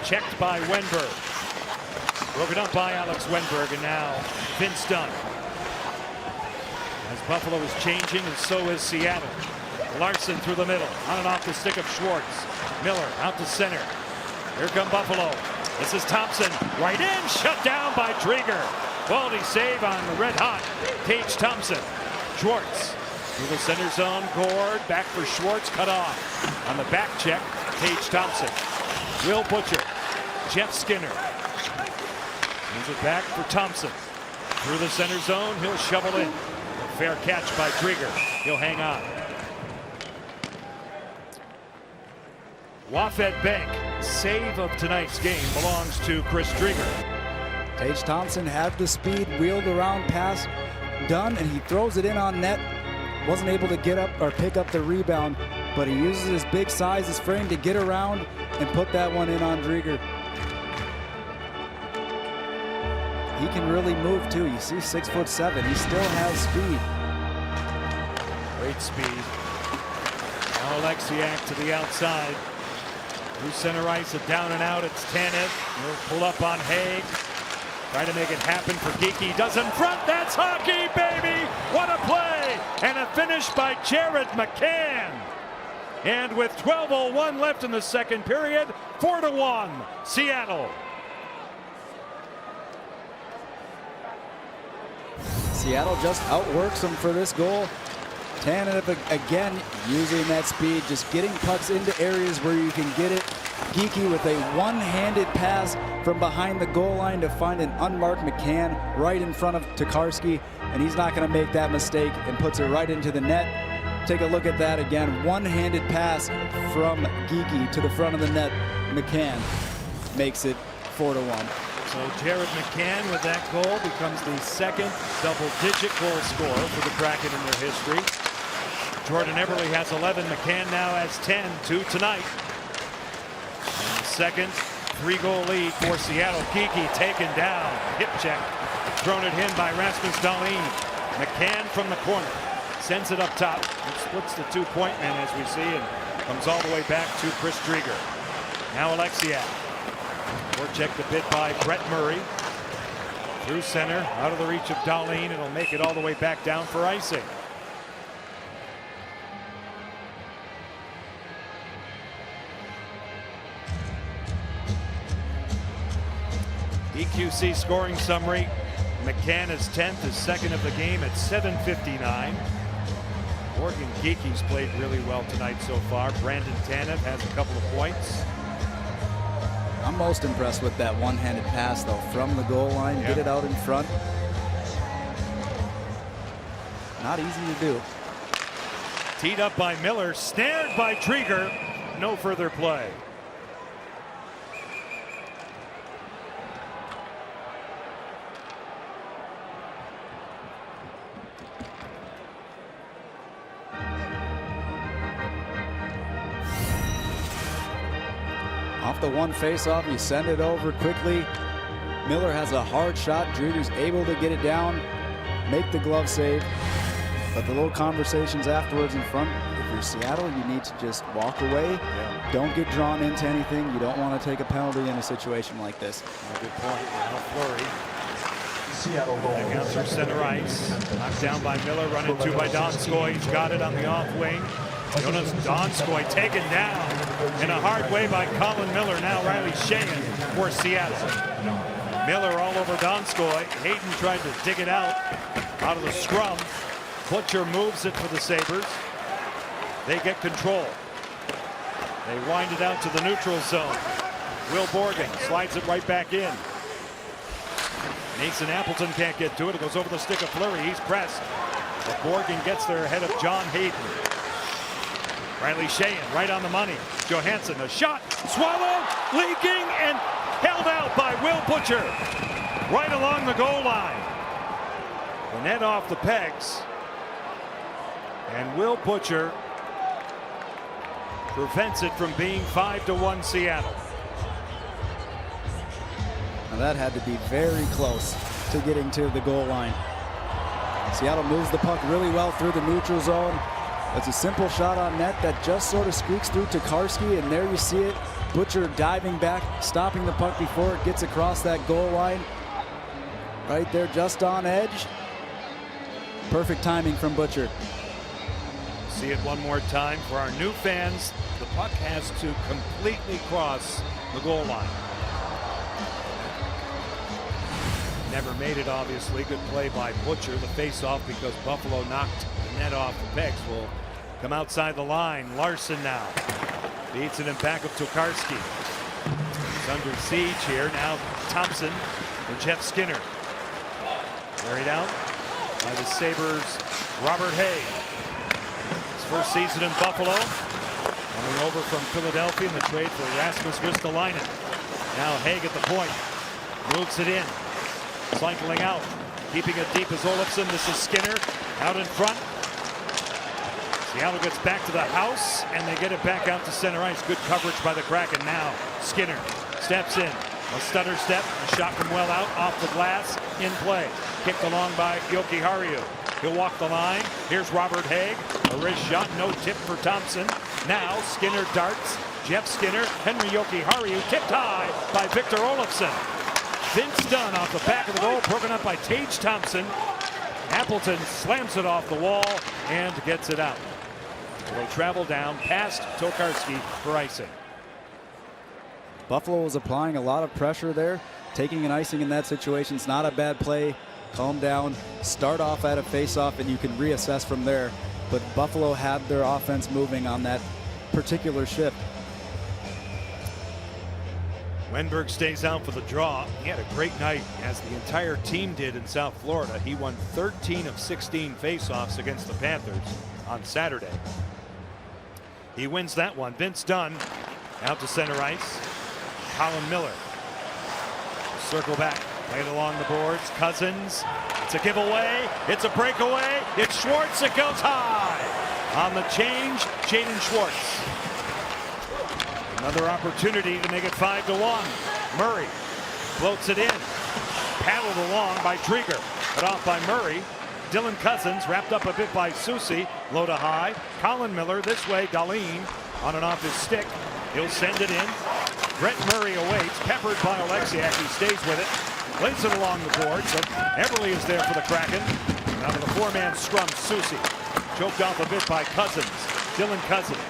Checked by Wenberg. Broken up by Alex Wenberg, and now Vince Dunn. As Buffalo is changing, and so is Seattle. Larson through the middle, on and off the stick of Schwartz. Miller out to center. Here come Buffalo. This is Thompson, right in, shut down by Drieger. Quality save on the red-hot Tage Thompson. Schwartz through the center zone, Gord, back for Schwartz, cut off. On the back check, Tage Thompson. Will Butcher, Jeff Skinner. Moves it back for Thompson. Through the center zone, he'll shovel in. A fair catch by Drieger. He'll hang on. Wafet Bank, save of tonight's game belongs to Chris Drieger. Tage Thompson had the speed, wheeled around past Dunn, and he throws it in on net. Wasn't able to get up or pick up the rebound, but he uses his big size, his frame to get around and put that one in on Drieger. He can really move too. You see 6'7". He still has speed. Great speed. Now Alexiak to the outside. Through center ice, a down and out. It's Tanev. He'll pull up on Haig. Trying to make it happen for Geekie. Does in front. That's hockey, baby. What a play. And a finish by Jared McCann. And with 12:01 left in the second period, 4-1, Seattle. Seattle just outworks them for this goal. Tanev again using that speed, just getting pucks into areas where you can get it. Geekie with a one-handed pass from behind the goal line to find an unmarked McCann right in front of Tokarski, and he's not going to make that mistake and puts it right into the net. Take a look at that again. One-handed pass from Geekie to the front of the net. McCann makes it 4-1. So Jared McCann with that goal becomes the second double-digit goal scorer for the Kraken in their history. Jordan Eberle has 11. McCann now has 10, 2 tonight. And the second 3-goal lead for Seattle. Geekie taken down. Hip check. Thrown at him by Rasmus Dahlin. McCann from the corner. Sends it up top. It splits the two-point man as we see, and comes all the way back to Chris Drieger. Now Alexiak. Checked a bit by Brett Murray. Through center, out of the reach of Dahlin. It'll make it all the way back down for icing. EQC scoring summary. McCann is 10th, his second of the game at 7:59. Morgan Geekie's played really well tonight so far. Brandon Tanev has a couple of points. I'm most impressed with that one-handed pass, though, from the goal line. Get it out in front. Not easy to do. Teed up by Miller, snared by Drieger. No further play. Off the one face-off, you send it over quickly. Miller has a hard shot. Drieger's able to get it down, make the glove save. But the little conversations afterwards in front, if you're Seattle, you need to just walk away. Don't get drawn into anything. You don't want to take a penalty in a situation like this. Good point. Now Fleury. Seattle goal. Back out through center ice. Knocked down by Miller, run into by Donskoy. He's got it on the off wing. Jonas Donskoy taken down in a hard way by Colin Miller. Now Riley Sheahan for Seattle. Miller all over Donskoy. Hayden tried to dig it out of the scrum. Butcher moves it for the Sabres. They get control. They wind it out to the neutral zone. Will Borgen slides it right back in. Nathan Appleton can't get to it. It goes over the stick of Fleury. He's pressed. But Borgen gets there ahead of John Hayden. Riley Sheahan right on the money. Johansson, a shot, swallowed, leaking, and held out by Will Butcher. Right along the goal line. The net off the pegs. And Will Butcher prevents it from being 5-1 Seattle. Now that had to be very close to getting to the goal line. Seattle moves the puck really well through the neutral zone. It's a simple shot on net that just sort of squeaks through Tokarski, and there you see it. Butcher diving back, stopping the puck before it gets across that goal line. Right there, just on edge. Perfect timing from Butcher. See it one more time for our new fans. The puck has to completely cross the goal line. Never made it, obviously. Good play by Butcher. The face-off, because Buffalo knocked the net off the pegs, will come outside the line. Larson now beats it in back of Tokarski. He's under siege here. Now Thompson and Jeff Skinner. Carried out by the Sabres' Robert Hay. His first season in Buffalo. Coming over from Philadelphia in the trade for Rasmus Ristolainen. Now Haig at the point. Moves it in. Cycling out. Keeping it deep is Olofsson. This is Skinner out in front. Seattle gets back to the house, and they get it back out to center ice. Good coverage by the Kraken. Now Skinner steps in. A stutter step. A shot from well out. Off the glass. In play. Kicked along by Yoki Haru. He'll walk the line. Here's Robert Haig. A wrist shot. No tip for Thompson. Now Skinner darts. Jeff Skinner. Henry Yoki Haru tipped high by Victor Olofsson. Vince Dunn off the back of the goal, broken up by Tage Thompson. Appleton slams it off the wall and gets it out. It'll travel down past Tokarski for icing. Buffalo was applying a lot of pressure there. Taking an icing in that situation is not a bad play. Calm down, start off at a face-off, and you can reassess from there. But Buffalo had their offense moving on that particular shift. Wenberg stays out for the draw. He had a great night, as the entire team did in South Florida. He won 13 of 16 faceoffs against the Panthers on Saturday. He wins that one. Vince Dunn out to center ice. Colin Miller. Circle back. Played along the boards. Cousins. It's a giveaway. It's a breakaway. It's Schwartz. It goes high. On the change, Jaden Schwartz. Another opportunity to make it 5-1. Murray floats it in. Paddled along by Drieger. Cut off by Murray. Dylan Cousins wrapped up a bit by Soucy. Low to high. Colin Miller this way. Dahlin on and off his stick. He'll send it in. Brett Murray awaits. Peppered by Alexiak. He stays with it. Plays it along the board. So Everly is there for the Kraken. Now to the four-man scrum. Soucy choked off a bit by Cousins. Dylan Cousins.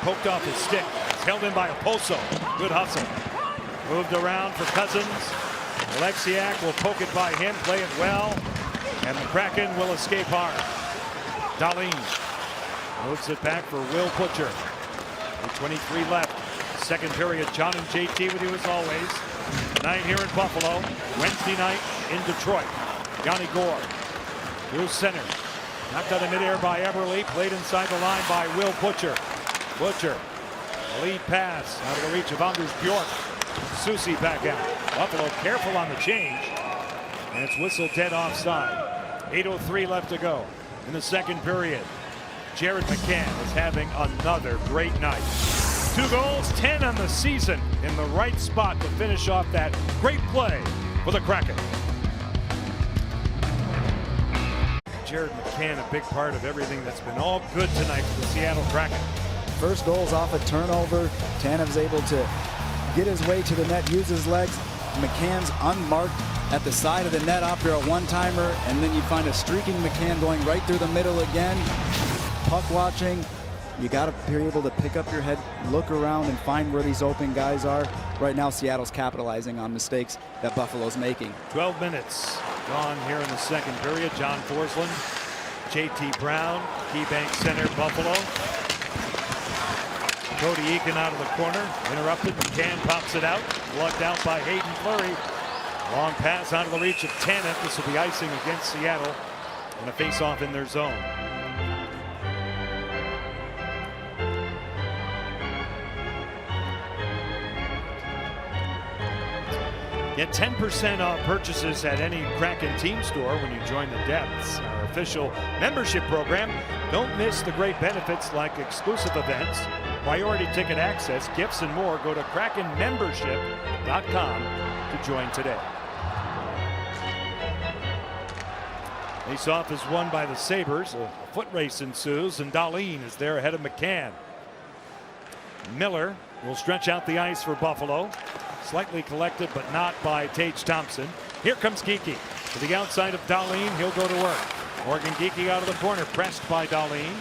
Poked off his stick. It's held in by Oposo. Good hustle. Moved around for Cousins. Alexiak will poke it by him. Play it well. And the Kraken will escape hard. Dahlin moves it back for Will Butcher. With 23 left. Second period. John and JT with you as always. Tonight here in Buffalo. Wednesday night in Detroit. Yanni Gore. Through center. Knocked out of midair by Everly. Played inside the line by Will Butcher. Butcher, lead pass out of the reach of Anders Bjork. Soucy back out. Buffalo careful on the change. And it's whistled dead offside. 8:03 left to go in the second period. Jared McCann is having another great night. 2 goals, 10 on the season, in the right spot to finish off that great play for the Kraken. Jared McCann, a big part of everything that's been all good tonight for the Seattle Kraken. First goal's off a turnover. Tanev's able to get his way to the net, use his legs. McCann's unmarked at the side of the net after a one-timer, and then you find a streaking McCann going right through the middle again. Puck watching. You got to be able to pick up your head, look around, and find where these open guys are. Right now, Seattle's capitalizing on mistakes that Buffalo's making. 12 minutes gone here in the second period. John Forsland, JT Brown, KeyBank Center, Buffalo. Cody Eakin out of the corner, interrupted. McCann pops it out, lugged out by Hayden Fleury. Long pass out of the reach of Tanev. This will be icing against Seattle and a face-off in their zone. Get 10% off purchases at any Kraken team store when you join the Depths, our official membership program. Don't miss the great benefits like exclusive events, priority ticket access, gifts, and more. Go to KrakenMembership.com to join today. Face-off is won by the Sabres. A foot race ensues, and Dahlin is there ahead of McCann. Miller will stretch out the ice for Buffalo. Slightly collected, but not by Tage Thompson. Here comes Geekie to the outside of Dahlin. He'll go to work. Morgan Geekie out of the corner, pressed by Dahlin.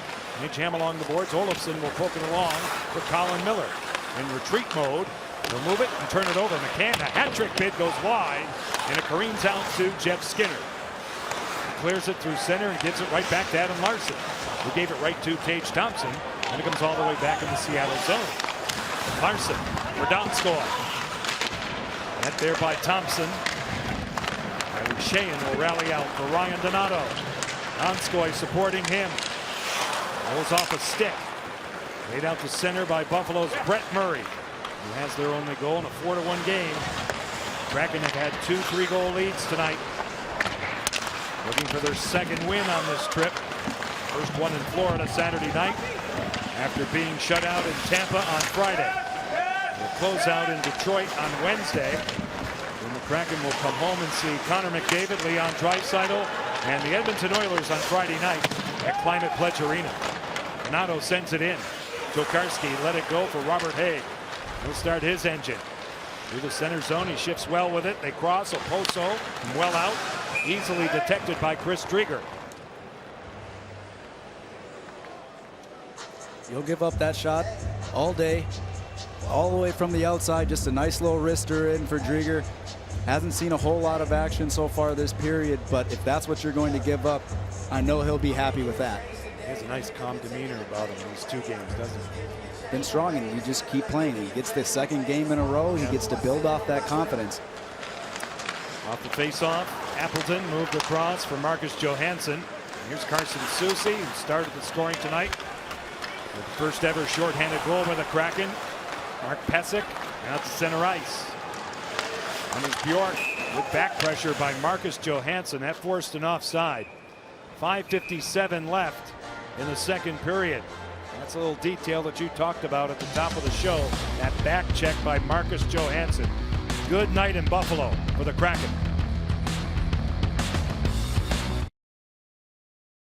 Jam along the boards. Olofsson will poke it along for Colin Miller. In retreat mode, he'll move it and turn it over. McCann, a hat trick bid goes wide, and it careens out to Jeff Skinner. He clears it through center and gives it right back to Adam Larson, who gave it right to Tage Thompson, and it comes all the way back in the Seattle zone. Larson for Donskoy. Net there by Thompson. Riley Sheehan will rally out for Ryan Donato. Donskoy supporting him. Rolls off a stick. Laid out to center by Buffalo's Brett Murray, who has their only goal in a 4-1 game. Kraken have had 2 3-goal leads tonight. Looking for their second win on this trip. First one in Florida Saturday night after being shut out in Tampa on Friday. They'll close out in Detroit on Wednesday. Then the Kraken will come home and see Connor McDavid, Leon Draisaitl, and the Edmonton Oilers on Friday night at Climate Pledge Arena. Donato sends it in. Tokarski let it go for Robert Haig. He'll start his engine. Through the center zone, he shifts well with it. They cross. Oposo well out. Easily detected by Chris Driedger. You'll give up that shot all day, all the way from the outside. Just a nice little wrister in for Driedger. Hasn't seen a whole lot of action so far this period, but if that's what you're going to give up, I know he'll be happy with that. He has a nice calm demeanor about him in these 2 games, doesn't he? Been strong, and you just keep playing. He gets the second game in a row. He gets to build off that confidence. Off the face-off, Appleton moved across for Marcus Johansson. Here's Carson Soucy, who started the scoring tonight with the first ever shorthanded goal by the Kraken. Mark Pysyk out to center ice. Anders Bjork with back pressure by Marcus Johansson. That forced an offside. 5:57 left in the second period. That's a little detail that you talked about at the top of the show. That back check by Marcus Johansson. Good night in Buffalo for the Kraken.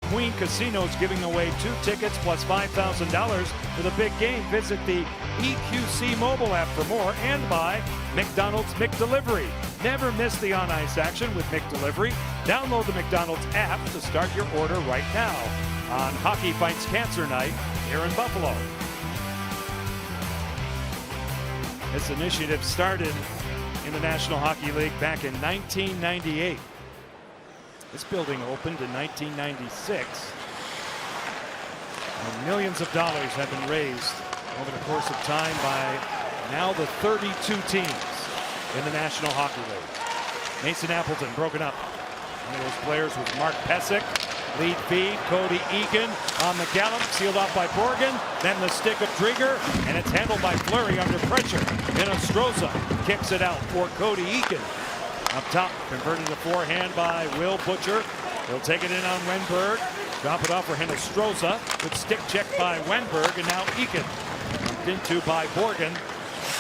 Queen Casino's giving away 2 tickets plus $5,000 for the big game. Visit the EQC mobile app for more, and buy McDonald's McDelivery. Never miss the on-ice action with McDelivery. Download the McDonald's app to start your order right now on Hockey Fights Cancer Night here in Buffalo. This initiative started in the National Hockey League back in 1998. This building opened in 1996. And millions of dollars have been raised over the course of time by now the 32 teams in the National Hockey League. Mason Appleton broken up. One of those players was Mark Pysyk. Lead feed, Cody Eakin on the gallop, sealed off by Borgen. Then the stick of Driedger, and it's handled by Fleury under pressure. Hinostroza kicks it out for Cody Eakin. Up top, converted to forehand by Will Butcher. He'll take it in on Wenberg. Drop it off for Hinostroza. Good stick check by Wenberg, and now Eakin. Bumped into by Borgen.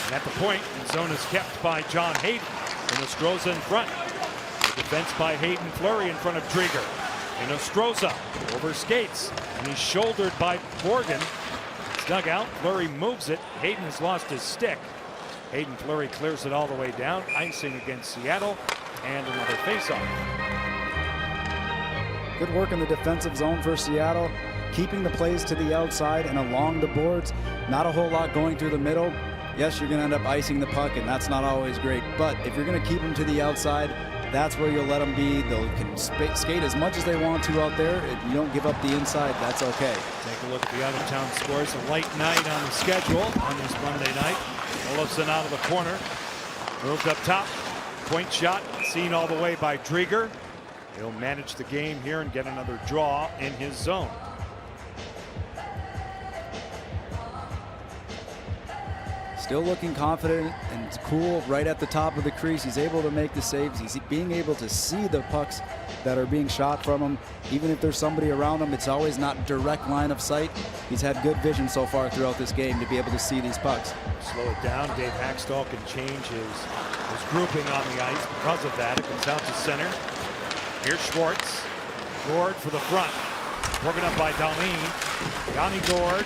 And at the point, the zone is kept by John Hayden. Hinostroza in front. The defense by Hayden, Fleury in front of Driedger. Hinostroza over skates, and he's shouldered by Borgen. It's dug out. Fleury moves it. Hayden has lost his stick. Hayden Fleury clears it all the way down. Icing against Seattle, and another faceoff. Good work in the defensive zone for Seattle, keeping the plays to the outside and along the boards. Not a whole lot going through the middle. Yes, you're going to end up icing the puck, and that's not always great. But if you're going to keep them to the outside, that's where you'll let them be. They can skate as much as they want to out there. If you don't give up the inside, that's okay. Take a look at the out-of-town scores. A light night on the schedule on this Monday night. Olofsson out of the corner. Moved up top. Point shot seen all the way by Driedger. He'll manage the game here and get another draw in his zone. Still looking confident and cool right at the top of the crease. He's able to make the saves. He's being able to see the pucks that are being shot from him. Even if there's somebody around him, it's always not direct line of sight. He's had good vision so far throughout this game to be able to see these pucks. Slow it down. Dave Hackstall can change his grouping on the ice because of that. It comes out to center. Here's Schwartz. Gord for the front. Broken up by Dahlin. Yanni Gord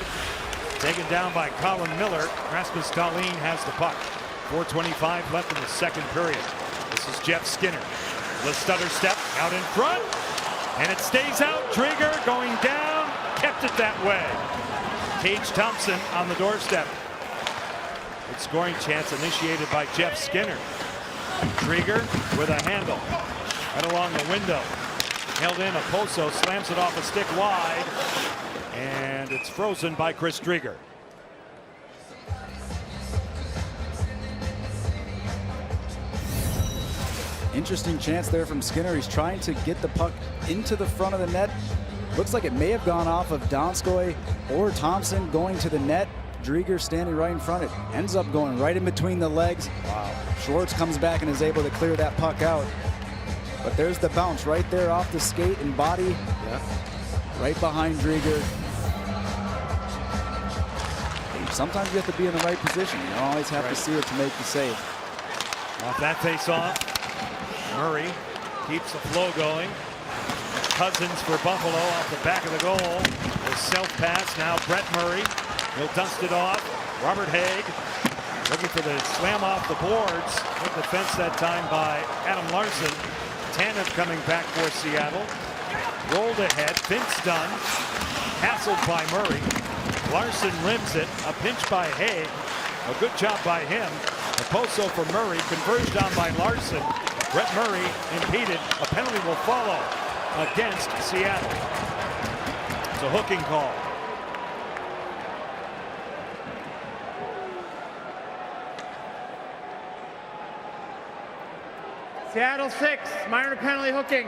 taken down by Colin Miller. Rasmus Dahlin has the puck. 4:25 left in the second period. This is Jeff Skinner. The stutter step out in front. And it stays out. Drieger going down. Kept it that way. Tage Thompson on the doorstep. Good scoring chance initiated by Jeff Skinner. Drieger with a handle. Right along the window. Held in. Oposo slams it off a stick wide. And it's frozen by Chris Drieger. Interesting chance there from Skinner. He's trying to get the puck into the front of the net. Looks like it may have gone off of Donskoy or Thompson going to the net. Drieger standing right in front. It ends up going right in between the legs. Wow. Schwartz comes back and is able to clear that puck out. But there's the bounce right there off the skate and body. Yeah. Right behind Drieger. Sometimes you have to be in the right position. You don't always have to see it to make the save. Off that face-off, Murray keeps the flow going. Cousins for Buffalo off the back of the goal. The self-pass, now Brett Murray. He'll dust it off. Robert Haig looking for the slam off the boards. Hit the fence that time by Adam Larson. Tanev coming back for Seattle. Rolled ahead, Vince Dunn. Hassled by Murray. Larson rims it. A pinch by Haig. A good job by him. Oposo for Murray. Converged on by Larson. Brett Murray impeded. A penalty will follow against Seattle. It's a hooking call. Seattle 6, minor penalty hooking.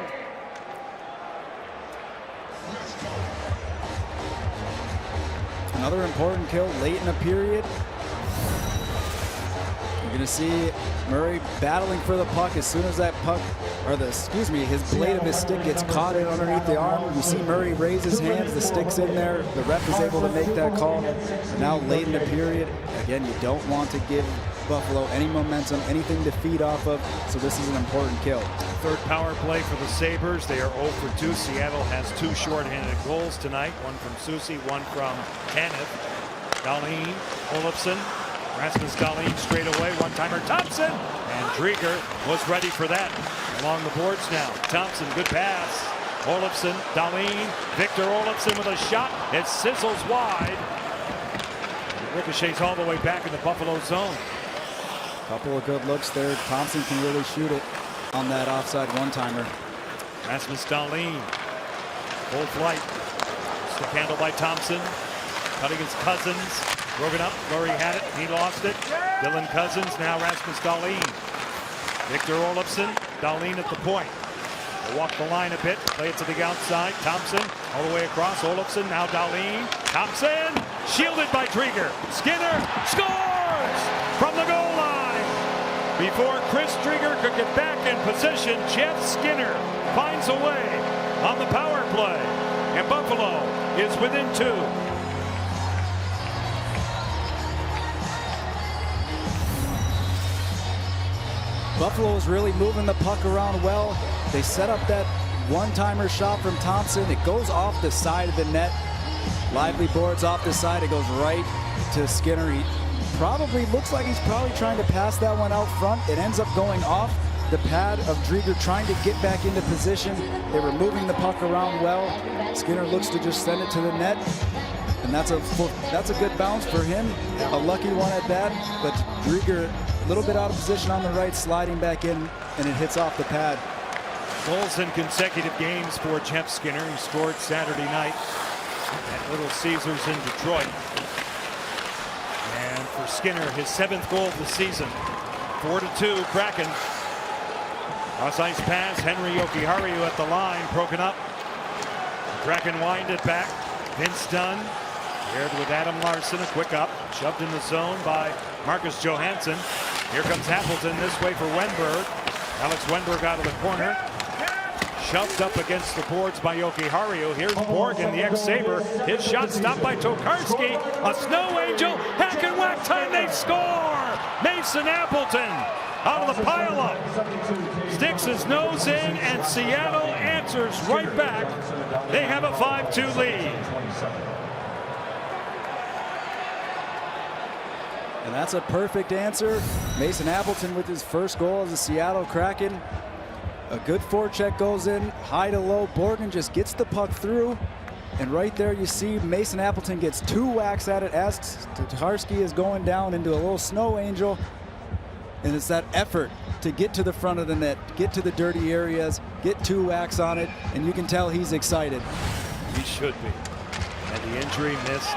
Another important kill late in the period. You're going to see Murray battling for the puck as soon as that puck, or his blade of his stick gets caught in underneath the arm. You see Murray raise his hands, the stick's in there. The ref is able to make that call. Now late in the period, again, you don't want to give Buffalo any momentum, anything to feed off of, so this is an important kill. Third power play for the Sabres. They are 0 for 2. Seattle has 2 shorthanded goals tonight. One from Soucy, one from Tanev. Dahlin, Olofsson, Rasmus Dahlin straight away. One-timer Thompson. And Drieger was ready for that. Along the boards now. Thompson, good pass. Olofsson, Dahlin, Victor Olofsson with a shot. It sizzles wide. It ricochets all the way back in the Buffalo zone. Couple of good looks there. Thompson can really shoot it on that offside one-timer. Rasmus Dahlin, full flight. Stick handle by Thompson. Cutting his Cousins. Broken up. Murray had it. He lost it. Dylan Cousins. Now Rasmus Dahlin. Victor Olofsson. Dahlin at the point. They'll walk the line a bit. Play it to the outside. Thompson all the way across. Olofsson. Now Dahlin. Thompson. Shielded by Drieger. Skinner scores from the goal line. Before Chris Drieger could get back in position, Jeff Skinner finds a way on the power play. And Buffalo is within 2. Buffalo is really moving the puck around well. They set up that one-timer shot from Thompson. It goes off the side of the net. Lively boards off the side. It goes right to Skinner. He probably looks like he's probably trying to pass that one out front. It ends up going off the pad of Drieger trying to get back into position. They were moving the puck around well. Skinner looks to just send it to the net. And that's a good bounce for him. A lucky one at that. But Drieger a little bit out of position on the right, sliding back in, and it hits off the pad. Goals in consecutive games for Jeff Skinner. He scored Saturday night at Little Caesars in Detroit. And for Skinner, his 7th goal of the season. 4-2 Kraken. Cross-ice pass. Henry Jokiharju at the line. Broken up. Kraken wind it back. Vince Dunn paired with Adam Larson. A quick up. Shoved in the zone by Marcus Johansson. Here comes Appleton this way for Wenberg. Alex Wenberg out of the corner. Shoved up against the boards by Jokiharju. Here's Borgen, the ex-Sabre. His shot stopped by Tokarski. A snow angel. Hack and whack time, they score! Mason Appleton out of the pileup. Sticks his nose in, and Seattle answers right back. They have a 5-2 lead. And that's a perfect answer. Mason Appleton with his first goal as a Seattle Kraken. A good forecheck goes in, high to low. Borgen just gets the puck through. And right there you see Mason Appleton gets 2 whacks at it as Tokarski is going down into a little snow angel. And it's that effort to get to the front of the net, get to the dirty areas, get 2 whacks on it, and you can tell he's excited. He should be. And the injury missed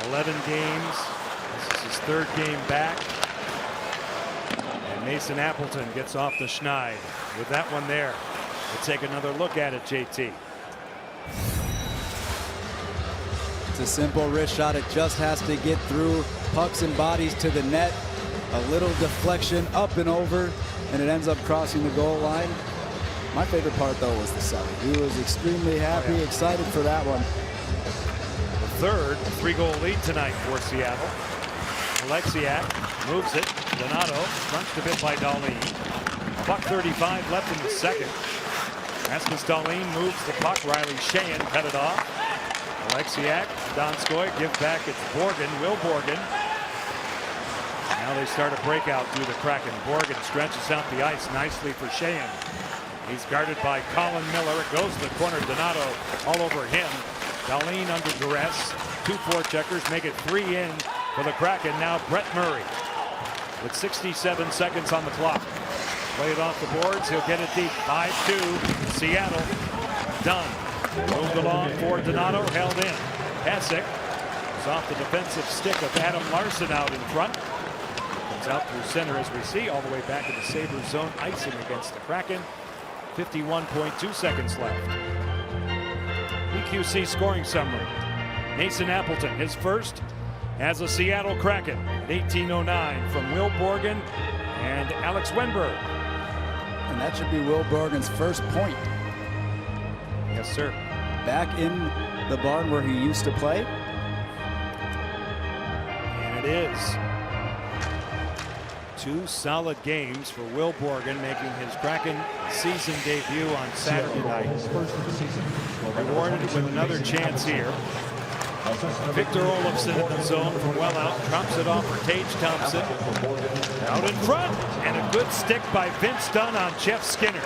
11 games. This is his 3rd game back. And Mason Appleton gets off the schneid with that one there. We'll take another look at it, JT. It's a simple wrist shot. It just has to get through pucks and bodies to the net. A little deflection up and over, and it ends up crossing the goal line. My favorite part, though, was the celly. He was extremely happy, excited for that one. The 3rd 3-goal lead tonight for Seattle. Alexiak moves it. Donato crunched a bit by Dahlin. .35 left in the 2nd. Rasmus Dahlin moves the puck. Riley Sheahan cut it off. Alexiak, Donskoy, give back. It's Borgen, Will Borgen. Now they start a breakout through the Kraken. Borgen stretches out the ice nicely for Sheahan. He's guarded by Colin Miller. It goes to the corner. Donato all over him. Dahlin under duress. 2 forecheckers make it 3 in for the Kraken. Now Brett Murray with 67 seconds on the clock. Play it off the boards. He'll get it deep. 5-2. Seattle done. Moved along for Donato. Held in. Hasek is off the defensive stick of Adam Larson out in front. Comes out through center as we see all the way back in the Sabres zone. Icing against the Kraken. 51.2 seconds left. EQC scoring summary. Mason Appleton, his first as a Seattle Kraken at 18:09 from Will Borgen and Alex Wenberg. And that should be Will Borgen's first point. Yes, sir. Back in the barn where he used to play. And it is. 2 solid games for Will Borgen, making his Kraken season debut on Saturday night. Rewarded with another chance here. Victor Olofsson in the zone from well out. Drops it off for Tage Thompson. Out in front. And a good stick by Vince Dunn on Jeff Skinner.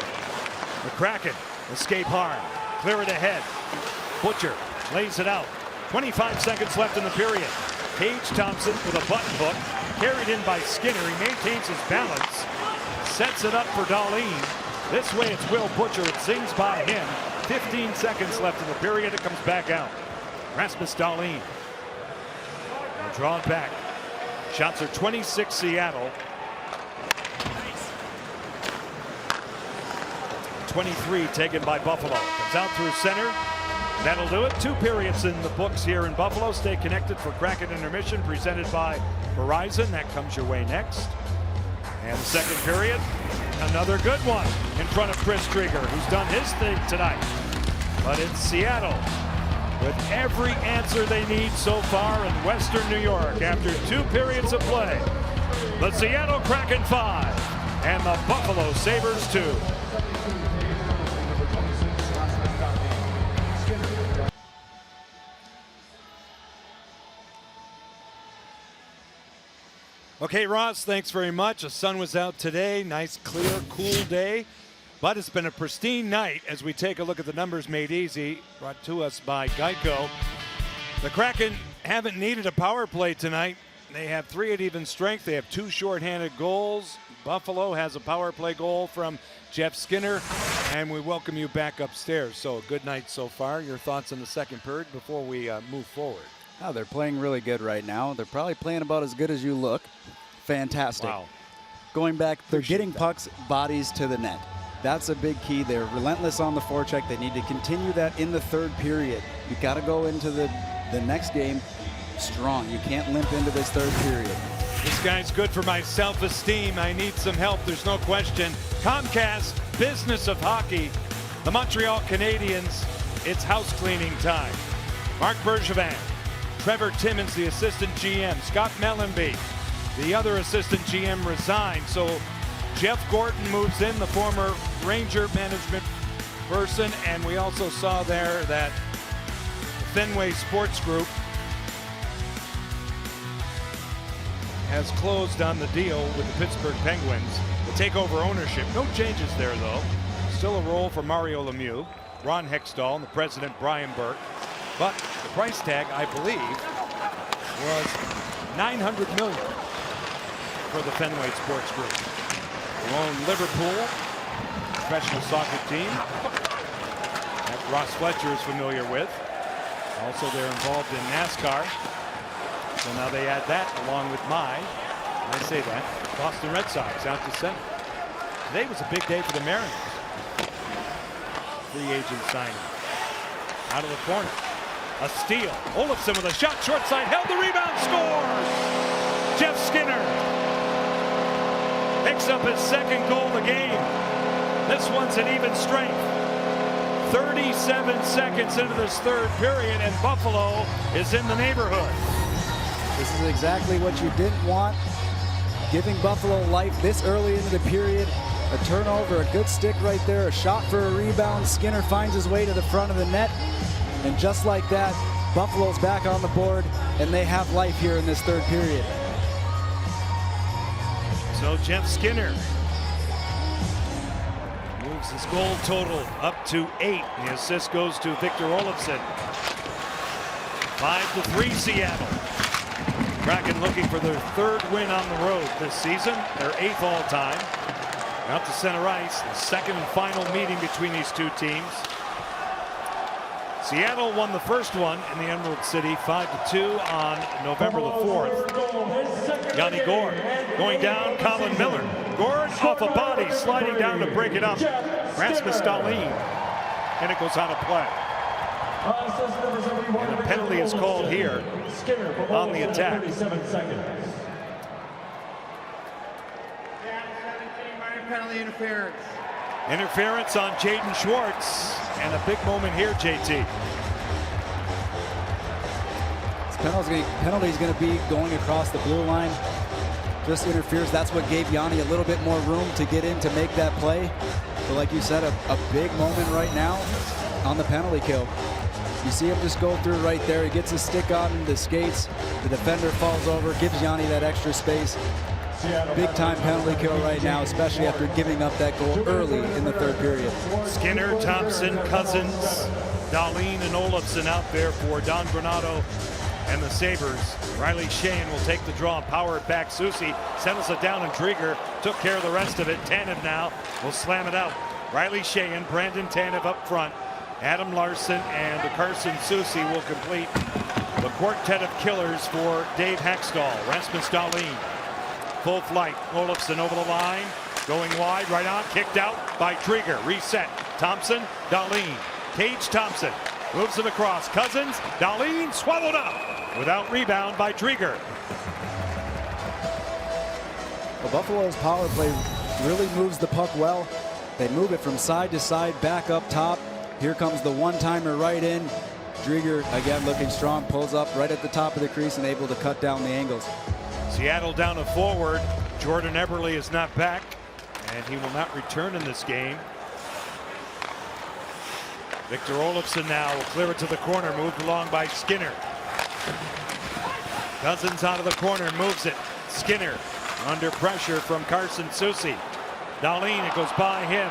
The Kraken escape hard. Clear it ahead. Butcher lays it out. 25 seconds left in the period. Tage Thompson with a button hook. Carried in by Skinner. He maintains his balance. Sets it up for Dahlin. This way it's Will Butcher. It zings by him. 15 seconds left in the period. It comes back out. Rasmus Dahlin. They'll draw it back. Shots are 26 Seattle. 23 taken by Buffalo. Comes out through center. That'll do it. 2 periods in the books here in Buffalo. Stay connected for Kraken intermission presented by Verizon. That comes your way next. And the 2nd period, another good one in front of Chris Krieger, who's done his thing tonight. But it's Seattle with every answer they need so far in Western New York after 2 periods of play. The Seattle Kraken 5 and the Buffalo Sabres 2. Okay, Ross, thanks very much. The sun was out today. Nice, clear, cool day. But it's been a pristine night as we take a look at the numbers made easy, brought to us by Geico. The Kraken haven't needed a power play tonight. They have 3 at even strength. They have 2 shorthanded goals. Buffalo has a power play goal from Jeff Skinner. And we welcome you back upstairs. So a good night so far. Your thoughts on the 2nd period before we move forward? Oh, they're playing really good right now. They're probably playing about as good as you look. Fantastic. Wow. Going back, they're getting pucks, bodies to the net. That's a big key. They're relentless on the forecheck. They need to continue that in the 3rd period. You got to go into the next game strong. You can't limp into this third period. This guy's good for my self-esteem. I need some help, there's no question. Comcast, business of hockey. The Montreal Canadiens, it's house cleaning time. Mark Bergevin, Trevor Timmins, the assistant GM, Scott Mellenby, the other assistant GM, resigned. So Jeff Gordon moves in, the former Ranger management person, and we also saw there that Fenway Sports Group has closed on the deal with the Pittsburgh Penguins to take over ownership. No changes there, though. Still a role for Mario Lemieux, Ron Hextall, and the president Brian Burke. But the price tag, I believe, was $900 million for the Fenway Sports Group. Who own Liverpool, professional soccer team that Ross Fletcher is familiar with. Also, they're involved in NASCAR. So now they add that along with I say that, Boston Red Sox out to center. Today was a big day for the Mariners. Free agent signing. Out of the corner. A steal. Olofsson with a shot, short side, held the rebound, scores! Jeff Skinner picks up his second goal of the game. This one's an even strength. 37 seconds into this third period, and Buffalo is in the neighborhood. This is exactly what you didn't want. Giving Buffalo life this early into the period. A turnover, a good stick right there, a shot for a rebound. Skinner finds his way to the front of the net. And just like that, Buffalo's back on the board, and they have life here in this third period. So Jeff Skinner moves his goal total up to 8. The assist goes to Victor Olofsson. 5-3 Seattle. Kraken looking for their third win on the road this season, their 8th all time. Out to center ice, the second and final meeting between these two teams. Seattle won the first one in the Emerald City 5-2 on November the 4th. Yanni Gord going down, Colin Miller. Gord off a body, sliding down to break it up. Rasmus Dahlin, and it goes out of play. And a penalty is called here on the attack. Penalty interference. Interference on Jaden Schwartz, and a big moment here, JT. This penalty is going to be going across the blue line. Just interferes. That's what gave Yanni a little bit more room to get in to make that play. But like you said, a big moment right now on the penalty kill. You see him just go through right there. He gets his stick on the skates. The defender falls over, gives Yanni that extra space. Big time penalty kill right now, especially after giving up that goal early in the third period. Skinner, Thompson, Cousins, Dahlin, and Olofsson out there for Don Granato and the Sabres. Riley Sheahan will take the draw and power it back. Soucy settles it down, and Drieger took care of the rest of it. Tanev now will slam it out. Riley Sheahan, Brandon Tanev up front. Adam Larson and Carson Soucy will complete the quartet of killers for Dave Hextall. Rasmus Dahlin. Full flight. Olofsson over the line. Going wide. Right on. Kicked out by Drieger. Reset. Thompson. Dahlin. Tage Thompson. Moves it across. Cousins. Dahlin swallowed up. Without rebound by Drieger. Well, Buffalo's power play really moves the puck well. They move it from side to side, back up top. Here comes the one-timer right in. Drieger, again, looking strong. Pulls up right at the top of the crease and able to cut down the angles. Seattle down to forward. Jordan Eberle is not back, and he will not return in this game. Victor Olofsson now will clear it to the corner, moved along by Skinner. Cousins out of the corner, moves it. Skinner under pressure from Carson Soucy. Dahlin, it goes by him.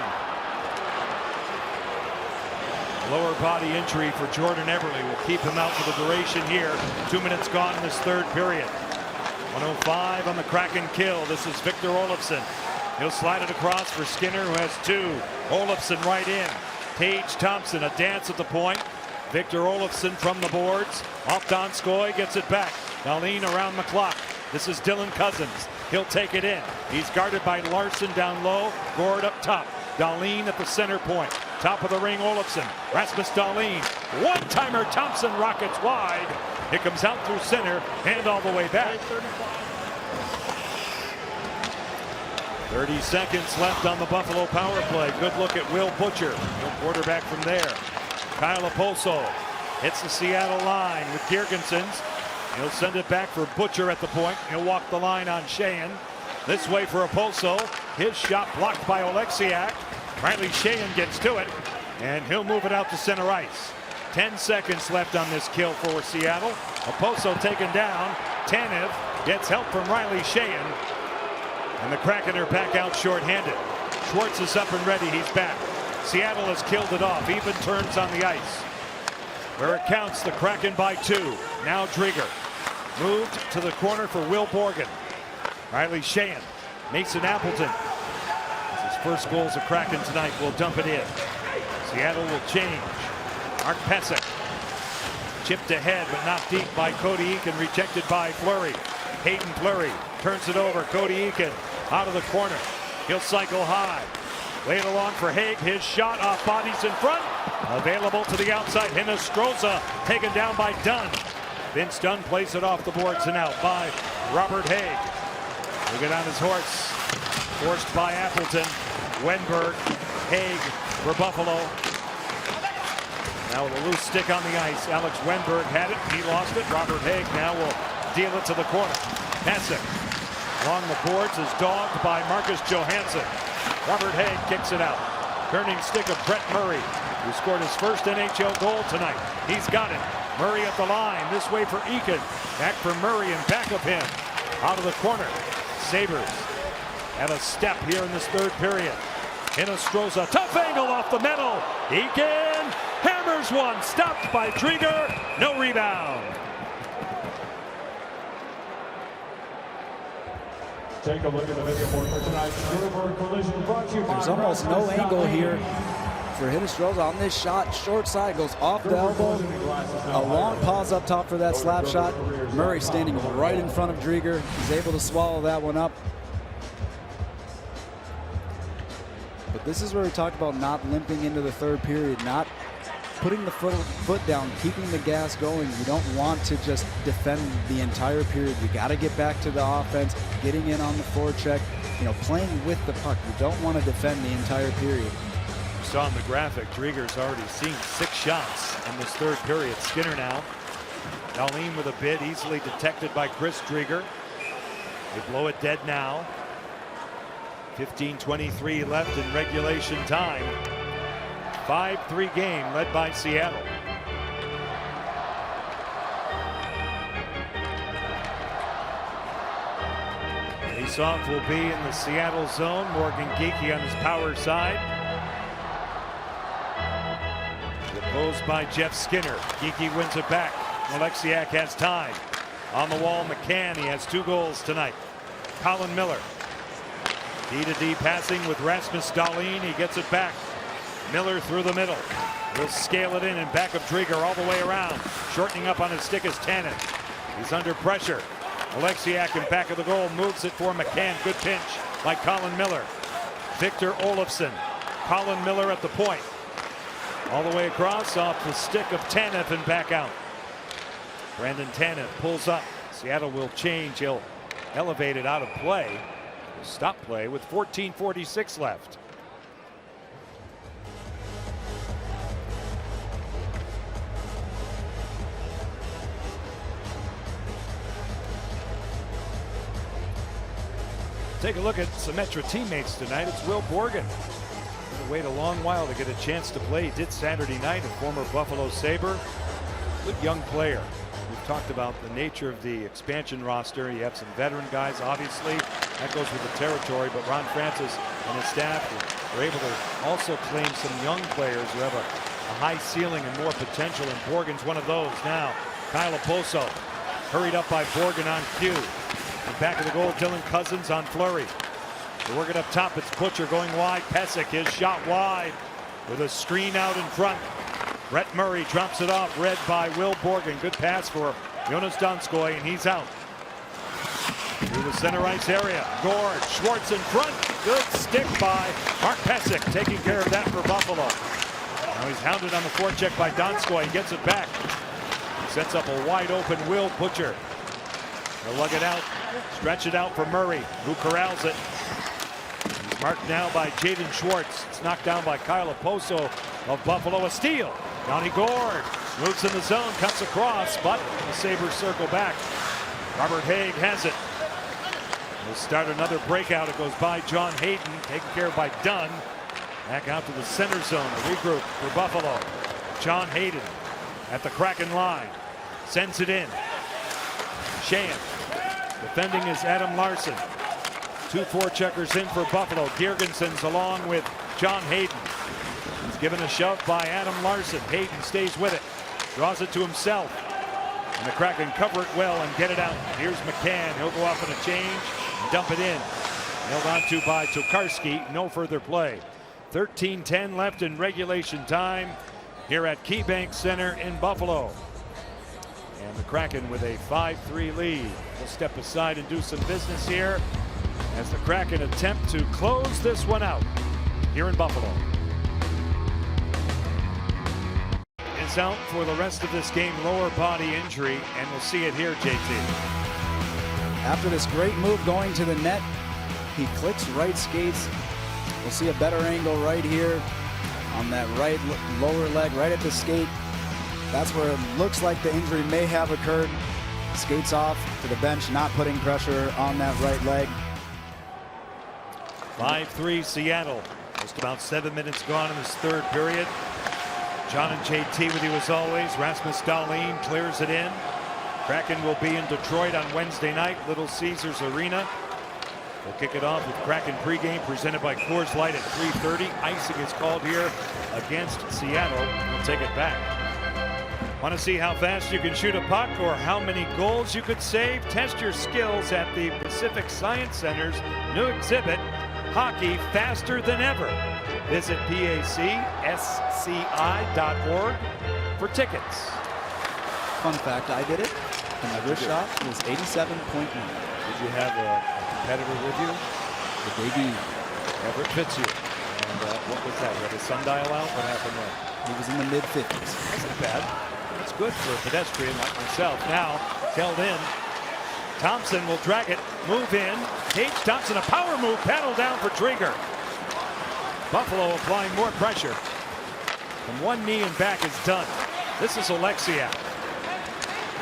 Lower body injury for Jordan Eberle will keep him out for the duration here. 2 minutes gone in this third period. 105 on the Kraken kill. This is Victor Olofsson. He'll slide it across for Skinner, who has 2. Olofsson right in. Tage Thompson, a dance at the point. Victor Olofsson from the boards. Off Donskoy, gets it back. Dahlin around the clock. This is Dylan Cousins. He'll take it in. He's guarded by Larson down low. Gord up top. Dahlin at the center point. Top of the ring, Olofsson. Rasmus Dahlin. One-timer. Thompson rockets wide. It comes out through center and all the way back. 30 seconds left on the Buffalo power play. Good look at Will Butcher. No quarterback from there. Kyle Oposo hits the Seattle line with Girgensons. He'll send it back for Butcher at the point. He'll walk the line on Sheahan. This way for Oposo. His shot blocked by Oleksiak. Riley Sheahan gets to it, and he'll move it out to center ice. 10 seconds left on this kill for Seattle. Oposo taken down. Tanev gets help from Riley Sheahan. And the Kraken are back out shorthanded. Schwartz is up and ready. He's back. Seattle has killed it off. Even turns on the ice. Where it counts, the Kraken by 2. Now Drieger. Moved to the corner for Will Borgen. Riley Sheahan. Mason Appleton. His first goal as a Kraken tonight will dump it in. Seattle will change. Mark Pysyk. Chipped ahead but not deep by Cody Eakin. Rejected by Fleury. Hayden Fleury turns it over. Cody Eakin out of the corner. He'll cycle high. Lay it along for Haig. His shot off bodies in front. Available to the outside. Hinostroza taken down by Dunn. Vince Dunn plays it off the boards and out by Robert Haig. He'll get on his horse. Forced by Appleton. Wenberg. Haig for Buffalo. Now with a loose stick on the ice. Alex Wenberg had it. He lost it. Robert Haig now will deal it to the corner. Pysyk along the boards is dogged by Marcus Johansson. Robert Haig kicks it out. Turning stick of Brett Murray, who scored his first NHL goal tonight. He's got it. Murray at the line. This way for Eakin. Back for Murray and back of him. Out of the corner. Sabres at a step here in this third period. Hinostroza, tough angle off the metal. Eakin hammers one. Stopped by Drieger. No rebound. Take a look at the video board for tonight's Nuremberg collision brought to you by... There's almost no angle here for Hinostroza on this shot. Short side goes off the elbow. A long pause up top for that slap shot. Murray standing right in front of Drieger. He's able to swallow that one up. But this is where we talked about not limping into the third period, not putting the foot down, keeping the gas going. You don't want to just defend the entire period. You got to get back to the offense, getting in on the forecheck, playing with the puck. You don't want to defend the entire period. You saw in the graphic, Drieger's already seen 6 shots in this third period. Skinner now. Dahlin with a bid, easily detected by Chris Drieger. They blow it dead now. 15:23 left in regulation time. 5-3 game led by Seattle. Faceoff will be in the Seattle zone. Morgan Geekie on his power side. Opposed by Jeff Skinner. Geekie wins it back. Oleksiak has time. On the wall, McCann. He has 2 goals tonight. Colin Miller. D-to-D passing with Rasmus Dahlin. He gets it back. Miller through the middle. He'll scale it in and back of Drieger all the way around. Shortening up on his stick is Tanev. He's under pressure. Oleksiak in back of the goal moves it for McCann. Good pinch by Colin Miller. Victor Olofsson. Colin Miller at the point. All the way across off the stick of Tanev and back out. Brandon Tanev pulls up. Seattle will change. He'll elevate it out of play. Stop play with 14:46 left. Take a look at some extra teammates tonight. It's Will Borgen. Gonna wait a long while to get a chance to play. He did Saturday night, a former Buffalo Sabre. Good young player. We've talked about the nature of the expansion roster. You have some veteran guys, obviously. That goes with the territory, but Ron Francis and his staff were able to also claim some young players who have a high ceiling and more potential, and Borgen's one of those now. Kyle Oposo hurried up by Borgen on cue. And back of the goal, Dylan Cousins on Fleury. They work it up top. It's Butcher going wide. Pysyk, his shot wide with a screen out in front. Brett Murray drops it off, read by Will Borgen. Good pass for Jonas Donskoy, and he's out. Through the center ice area. Gord, Schwartz in front. Good stick by Mark Pysyk, taking care of that for Buffalo. Now he's hounded on the forecheck by Donskoy. He gets it back. sets up a wide open Will Butcher. They'll lug it out, stretch it out for Murray, who corrals it. He's marked now by Jaden Schwartz. It's knocked down by Kyle Oposo of Buffalo. A steal. Johnny Gord moves in the zone, cuts across, but the Sabres circle back. Robert Haig has it. We'll start another breakout. It goes by John Hayden, taken care of by Dunn. Back out to the center zone to regroup for Buffalo. John Hayden at the Kraken line. Sends it in. Sheahan. Defending is Adam Larson. 2 forecheckers in for Buffalo. Girgensons along with John Hayden. He's given a shove by Adam Larson. Hayden stays with it. Draws it to himself. And the Kraken cover it well and get it out. Here's McCann. He'll go off on a change and dump it in. Held on to by Tokarski. No further play. 13:10 left in regulation time here at KeyBank Center in Buffalo. And the Kraken with a 5-3 lead. We'll step aside and do some business here as the Kraken attempt to close this one out here in Buffalo. Is out for the rest of this game, lower body injury, and we'll see it here, JT. After this great move going to the net, he clicks right skates. We'll see a better angle right here on that right lower leg, right at the skate. That's where it looks like the injury may have occurred. Skates off to the bench, not putting pressure on that right leg. 5-3 Seattle. Just about 7 minutes gone in this third period. John and JT with you as always. Rasmus Dahlin clears it in. Kraken will be in Detroit on Wednesday night, Little Caesars Arena. We'll kick it off with Kraken pregame presented by Coors Light at 3:30. Icing is called here against Seattle. We'll take it back. Want to see how fast you can shoot a puck or how many goals you could save? Test your skills at the Pacific Science Center's new exhibit, Hockey Faster Than Ever. Visit PACSCI.org for tickets. Fun fact, I did it, and my wrist shot was 87.1. Did you have a competitor with you? The baby Everett Fitzhugh. And what was that? You had a sundial out? What happened there? He was in the mid-50s. That's not bad. That's good for a pedestrian like myself. Now, held in. Thompson will drag it, move in. Tage Thompson, a power move, paddle down for Trigger. Buffalo applying more pressure. From one knee and back is done. This is Alexiak.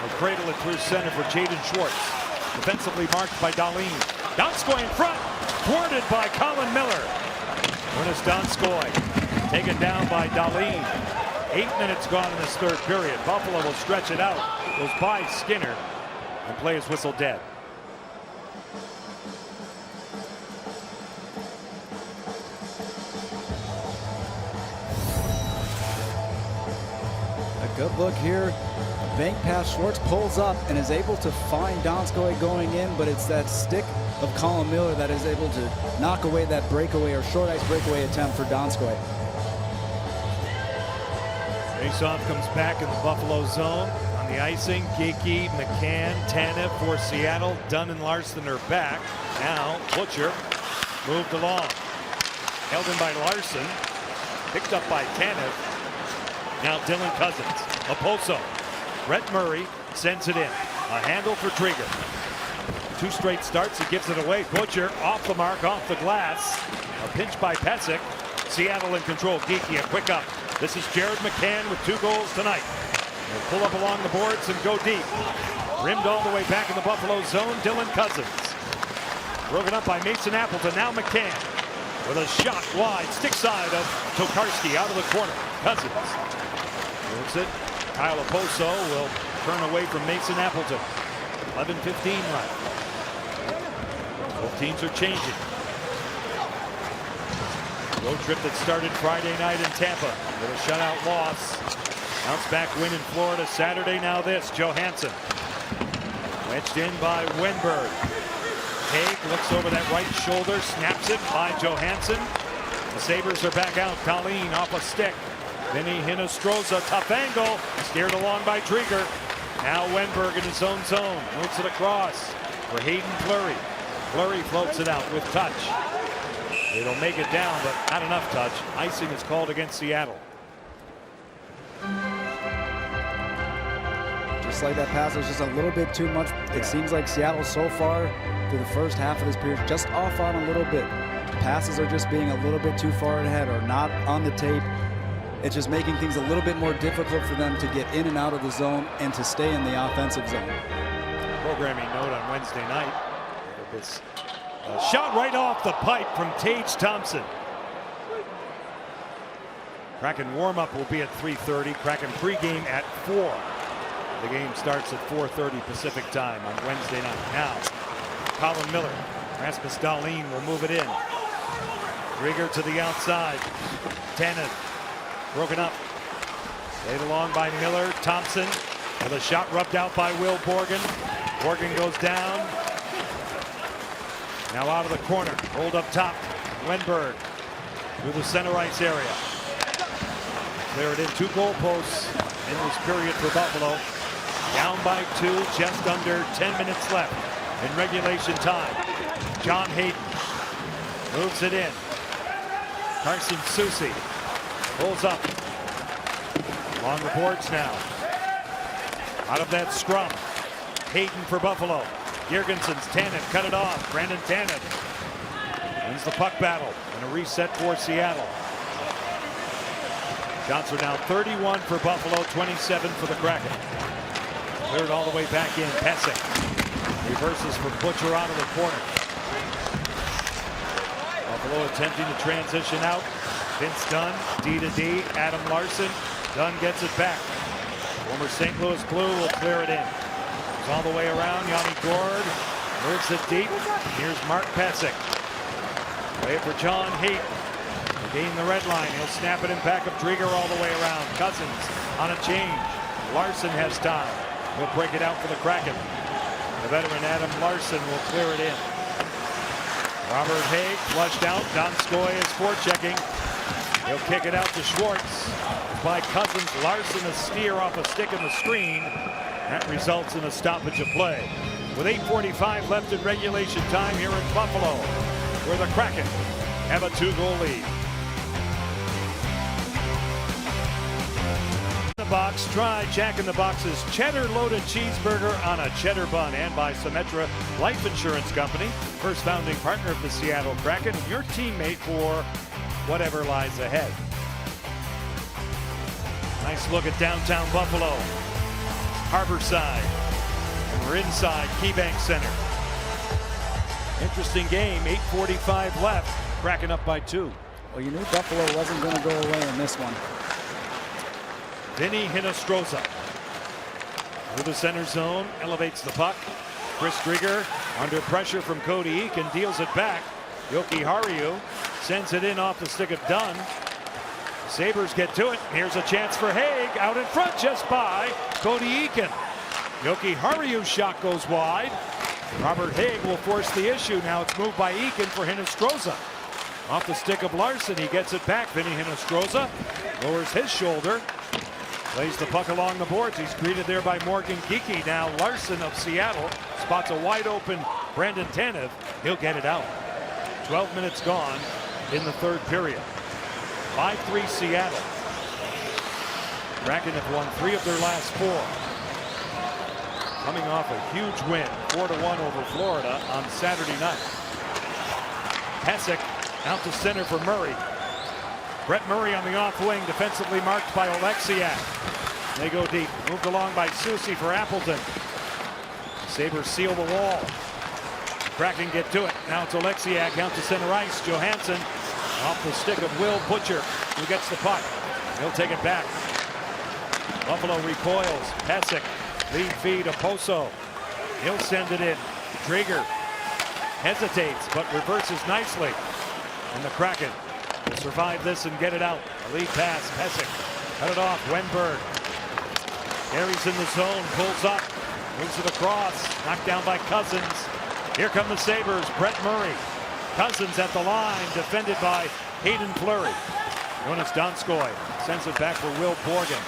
Will cradle it through center for Jaden Schwartz. Defensively marked by Dahlin. Donskoy in front, thwarted by Colin Miller. Jonas Donskoy taken down by Dahlin. 8 minutes gone in this third period. Buffalo will stretch it out. Goes by Skinner and play his whistle dead. A good look here. Bank pass. Schwartz pulls up and is able to find Donskoy going in, but it's that stick of Colin Miller that is able to knock away that breakaway or short ice breakaway attempt for Donskoy. Faceoff comes back in the Buffalo zone. On the icing, Geekie, McCann, Tanev for Seattle. Dunn and Larson are back. Now Butcher moved along. Held in by Larson. Picked up by Tanev. Now Dylan Cousins. Oposo. Brett Murray sends it in. A handle for Trigger. 2 straight starts. He gives it away. Butcher off the mark, off the glass. A pinch by Pesek. Seattle in control. Geekie a quick up. This is Jared McCann with 2 goals tonight. He'll pull up along the boards and go deep. Rimmed all the way back in the Buffalo zone. Dylan Cousins. Broken up by Mason Appleton. Now McCann with a shot wide. Stick side of Tokarski out of the corner. Cousins moves it. Kyle Oposo will turn away from Mason Appleton. 11:15 left. Both teams are changing. Road trip that started Friday night in Tampa with a shutout loss. Bounce back win in Florida Saturday. Now this, Johansson. Wedged in by Wenberg. Haig looks over that right shoulder, snaps it by Johansson. The Sabres are back out. Dahlin off a stick. Vinny Hinostroza, tough angle, steered along by Trigger. Now Wenberg in his own zone, moves it across for Hayden Fleury. Fleury floats it out with touch. It'll make it down, but not enough touch. Icing is called against Seattle. just like that pass was just a little bit too much. It seems like Seattle so far through the first half of this period just off on a little bit. Passes are just being a little bit too far ahead or not on the tape. It's just making things a little bit more difficult for them to get in and out of the zone and to stay in the offensive zone. Programming note on Wednesday night. This shot right off the pipe from Tage Thompson. Kraken warm-up will be at 3:30. Kraken pregame at 4. The game starts at 4:30 Pacific time on Wednesday night. Now, Colin Miller. Rasmus Dahlin will move it in. Rieger to the outside. Tannen broken up. Laid along by Miller. Thompson with a shot rubbed out by Will Borgen. Borgen goes down. Now out of the corner. Hold up top. Wenberg through the center ice area. Clear it in. 2 goal posts in this period for Buffalo. Down by 2. Just under 10 minutes left in regulation time. John Hayden moves it in. Carson Soucy pulls up along the boards now. Out of that scrum. Hayden for Buffalo. Girgensons, Tannen cut it off. Brandon Tannen wins the puck battle and a reset for Seattle. Shots are now 31 for Buffalo, 27 for the Kraken. Cleared all the way back in. Pesek reverses for Butcher out of the corner. Buffalo attempting to transition out. Vince Dunn, D to D. Adam Larson. Dunn gets it back. Former St. Louis Blue will clear it in. It's all the way around. Yanni Gourde moves it deep. Here's Mark Pesek. Wait for John Hayden. Gain the red line. He'll snap it in back of Drieger all the way around. Cousins on a change. Larson has time. He'll break it out for the Kraken. The veteran Adam Larson will clear it in. Robert Haig flushed out. Donskoy is forechecking. He'll kick it out to Schwartz. By Cousins. Larson a steer off a stick in the screen. That results in a stoppage of play. With 8:45 left in regulation time here in Buffalo, where the Kraken have a 2-goal lead. Box. Try Jack in the Box's cheddar loaded cheeseburger on a cheddar bun, and by Symetra Life Insurance Company, first founding partner of the Seattle Kraken and your teammate for whatever lies ahead. Nice look at downtown Buffalo, Harborside, and we're inside KeyBank Center. Interesting game. 8:45 left. Kraken up by 2. Well, you knew Buffalo wasn't going to go away in this one. Vinny Hinostroza through the center zone, elevates the puck. Chris Drieger under pressure from Cody Eakin, deals it back. Yoki Harju sends it in off the stick of Dunn. Sabres get to it. Here's a chance for Haig out in front just by Cody Eakin. Yoki Harju's shot goes wide. Robert Haig will force the issue. Now it's moved by Eakin for Hinostroza. Off the stick of Larson, he gets it back. Vinny Hinostroza lowers his shoulder. Plays the puck along the boards. He's greeted there by Morgan Geekie. Now Larson of Seattle spots a wide open Brandon Tanev. He'll get it out. 12 minutes gone in the third period. 5-3 Seattle. Kraken have won 3 of their last 4. Coming off a huge win, 4-1 over Florida on Saturday night. Pesek out to center for Murray. Brett Murray on the off wing, defensively marked by Oleksiak. They go deep. Moved along by Soucy for Appleton. Sabres seal the wall. Kraken get to it. Now it's Oleksiak out to center ice. Johansson off the stick of Will Butcher, who gets the puck. He'll take it back. Buffalo recoils. Pesek, lead feed of Poso. He'll send it in. Drieger hesitates, but reverses nicely. And the Kraken will survive this and get it out. A lead pass. Pesek cut it off. Wenberg carries in the zone, pulls up, moves it across, knocked down by Cousins. Here come the Sabres. Brett Murray. Cousins at the line, defended by Hayden Fleury. Jonas Donskoy sends it back for Will Borgen.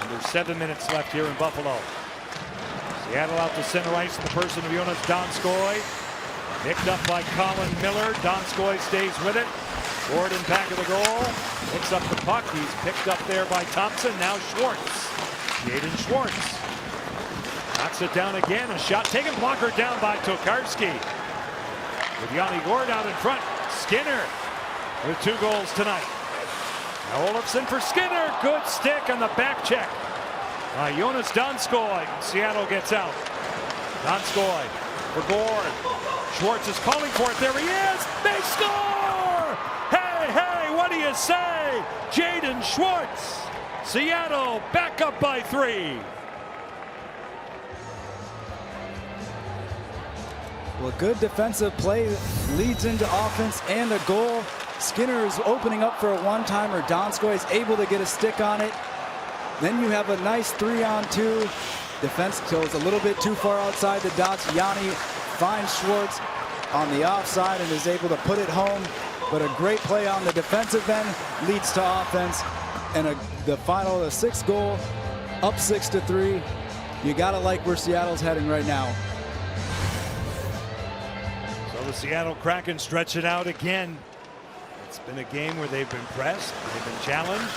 Under 7 minutes left here in Buffalo. Seattle out to center ice in the person of Jonas Donskoy. Picked up by Colin Miller. Donskoy stays with it. Forward in back of the goal. Picks up the puck. He's picked up there by Thompson. Now Schwartz. Jaden Schwartz Gets it down again. A shot taken, blocker down by Tokarski. With Yanni Gord out in front. Skinner with 2 goals tonight. Now Olofsson for Skinner. Good stick on the back check by Jonas Donskoy. Seattle gets out. Donskoy for Gord. Schwartz is calling for it. There he is. They score! Hey, hey, what do you say? Jaden Schwartz. Seattle back up by 3. Well, good defensive play leads into offense and a goal. Skinner is opening up for a one-timer. Donskoy is able to get a stick on it. Then you have a nice 3-on-2. Defense goes a little bit too far outside the dots. Yanni finds Schwartz on the offside and is able to put it home. But a great play on the defensive end leads to offense. And the final, the 6th goal, up 6-3. You gotta like where Seattle's heading right now. So the Seattle Kraken stretch it out again. It's been a game where they've been pressed, they've been challenged,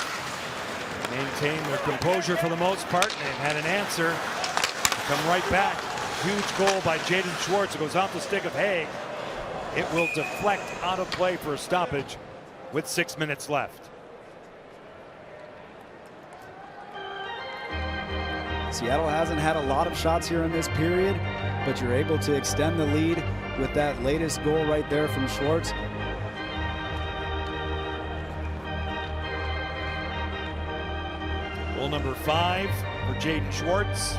maintained their composure for the most part, and they've had an answer to come right back. Huge goal by Jaden Schwartz. It goes off the stick of Haig. It will deflect out of play for a stoppage with 6 minutes left. Seattle hasn't had a lot of shots here in this period, but you're able to extend the lead with that latest goal right there from Schwartz. Goal number 5 for Jaden Schwartz.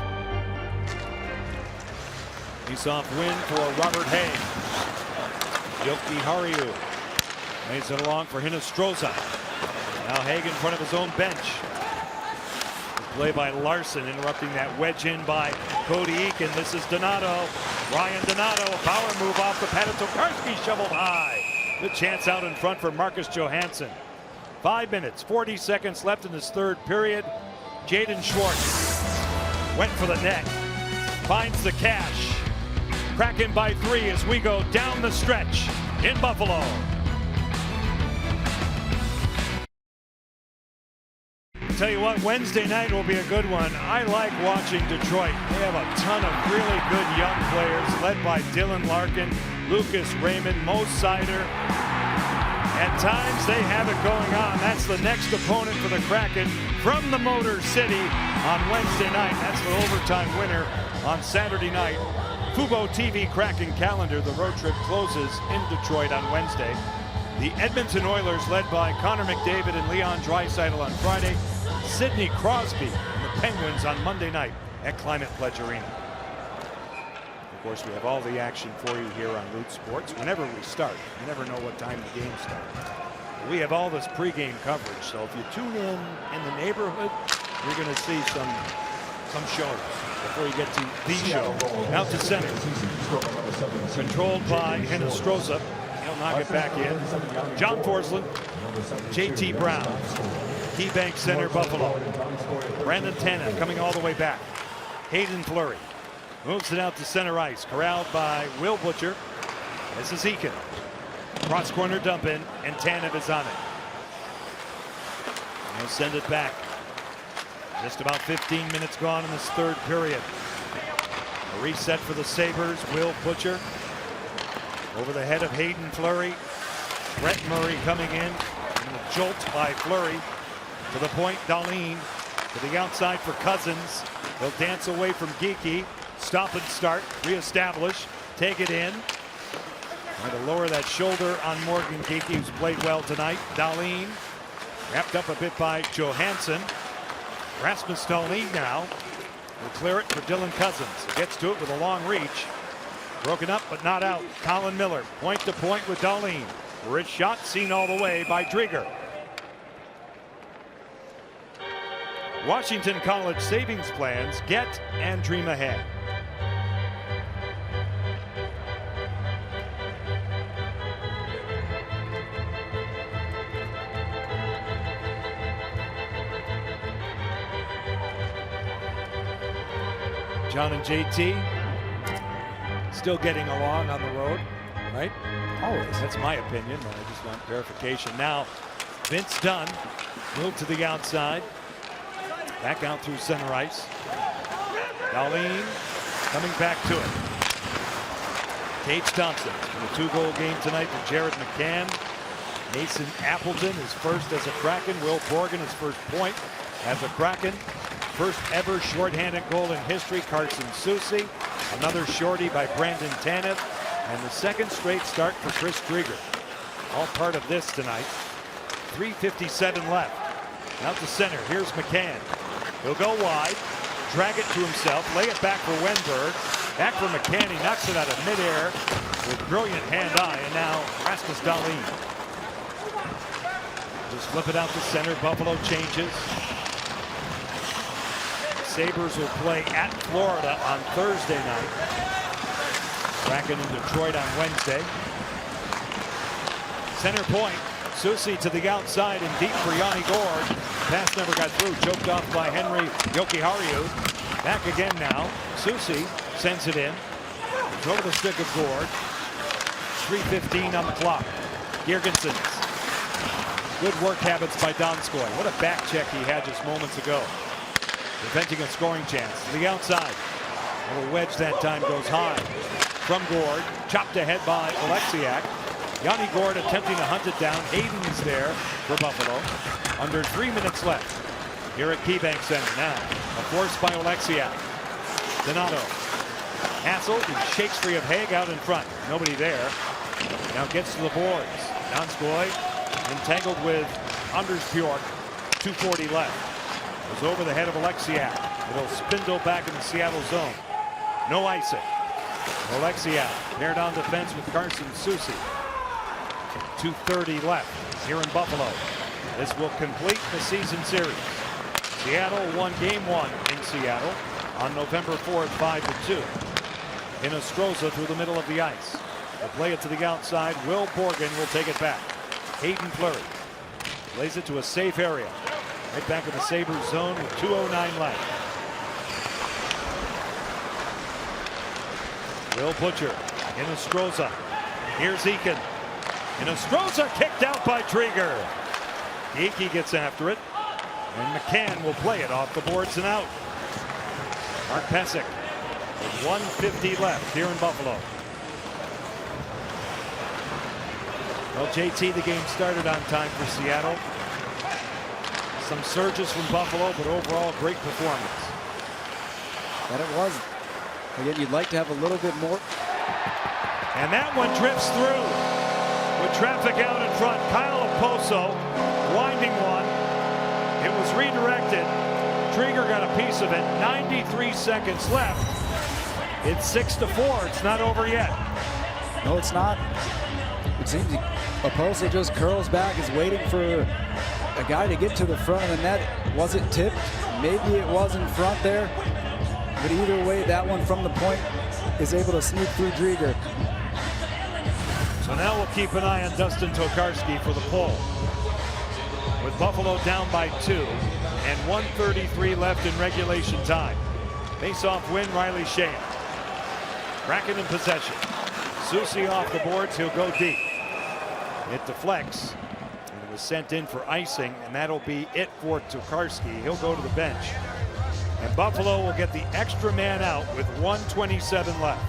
Face-off win for Robert Haig. Yoki Hariu lays it along for Hinostroza. Now Haig in front of his own bench. Play by Larson, interrupting that wedge in by Cody Eakin. This is Donato. Ryan Donato, a power move off the pad of Tokarski, shoveled high. The chance out in front for Marcus Johansson. 5 minutes, 40 seconds left in this 3rd period. Jaden Schwartz went for the net. Finds the cash. Kraken by 3 as we go down the stretch in Buffalo. Tell you what, Wednesday night will be a good one. I like watching Detroit. They have a ton of really good young players led by Dylan Larkin, Lucas Raymond, Mo Sider. At times they have it going on. That's the next opponent for the Kraken from the Motor City on Wednesday night. That's the overtime winner on Saturday night. Fubo TV Kraken calendar. The road trip closes in Detroit on Wednesday. The Edmonton Oilers led by Connor McDavid and Leon Draisaitl on Friday. Sidney Crosby and the Penguins on Monday night at Climate Pledge Arena. Of course, we have all the action for you here on Root Sports. Whenever we start, you never know what time the game starts. We have all this pregame coverage, so if you tune in the neighborhood, you're going to see some shows before you get to the show. Out to center, controlled by Hinostroza. He'll knock it back in. John Forsland, JT Brown. KeyBank Center, Buffalo. Brandon Tanev coming all the way back. Hayden Fleury moves it out to center ice, corralled by Will Butcher. This is Eakin. Cross corner dump in, and Tanev is on it. He'll send it back. Just about 15 minutes gone in this 3rd period. A reset for the Sabres. Will Butcher over the head of Hayden Fleury. Brett Murray coming in. And a jolt by Fleury. To the point, Dahlin to the outside for Cousins. He'll dance away from Geekie. Stop and start, reestablish, take it in. Trying to lower that shoulder on Morgan Geekie, who's played well tonight. Dahlin wrapped up a bit by Johansson. Rasmus Dahlin now will clear it for Dylan Cousins. Gets to it with a long reach. Broken up but not out. Colin Miller point to point with Dahlin. Rich shot seen all the way by Drieger. Washington College savings plans. Get and dream ahead. John and JT still getting along on the road, right? Always. That's my opinion, but I just want verification. Now, Vince Dunn moved to the outside. Back out through center ice. Dahlin coming back to it. Tage Thompson with a 2-goal game tonight for Jared McCann. Mason Appleton is first as a Kraken. Will Borgen his first point as a Kraken. First ever shorthanded goal in history, Carson Soucy. Another shorty by Brandon Tanev. And the second straight start for Chris Driedger. All part of this tonight. 3:57 left. Out to center. Here's McCann. He'll go wide. Drag it to himself. Lay it back for Wenberg. Back for McCann. He knocks it out of midair with brilliant hand-eye. And now Rasmus Dahlin. Just flip it out to center. Buffalo changes. Sabres will play at Florida on Thursday night. Kraken in Detroit on Wednesday. Center point. Soucy to the outside and deep for Yanni Gourde. Pass never got through. Choked off by Henry Jokiharju. Back again now. Soucy sends it in. It's over the stick of Gourde. 3:15 on the clock. Girgensons. Good work habits by Donskoy. What a back check he had just moments ago. Preventing a scoring chance. To the outside. A little wedge that time goes high. From Gourde. Chopped ahead by Oleksiak. Yanni Gourde attempting to hunt it down. Hayden is there for Buffalo. Under 3 minutes left. Here at KeyBank Center now. A force by Oleksiak. Donato. Hassled and shakes free of Haig out in front. Nobody there. Now gets to the boards. Donskoy entangled with Anders Bjork. 2:40 left. It was over the head of Oleksiak. It'll spindle back in the Seattle zone. No icing. Oleksiak paired on defense with Carson Soucy. 2:30 left here in Buffalo. This will complete the season series. Seattle won game 1 in Seattle on November 4th, 5-2. Hinostroza through the middle of the ice. They'll play it to the outside. Will Borgen will take it back. Hayden Fleury lays it to a safe area. Right back in the Sabres zone with 2:09 left. Will Butcher. Hinostroza. Here's Eakin. Hinostroza kicked out by Driedger. Geekie gets after it. And McCann will play it off the boards and out. Mark Pysyk with 1:50 left here in Buffalo. Well, JT, the game started on time for Seattle. Some surges from Buffalo, but overall great performance. That it was. Again, you'd like to have a little bit more. And that one drifts through with traffic out in front. Kyle Oposo winding one. It was redirected. Driedger got a piece of it. 93 seconds left. It's 6-4. It's not over yet. No, it's not. It seems Oposo just curls back, is waiting for a guy to get to the front of the net. Was it tipped? Maybe it was in front there. But either way, that one from the point is able to sneak through Driedger. So now we'll keep an eye on Dustin Tokarski for the poll. With Buffalo down by 2 and 1:33 left in regulation time. Face-off win, Riley Sheahan. Kraken in possession. Soucy off the boards, he'll go deep. It deflects. And it was sent in for icing, and that'll be it for Tokarski. He'll go to the bench. And Buffalo will get the extra man out with 1:27 left.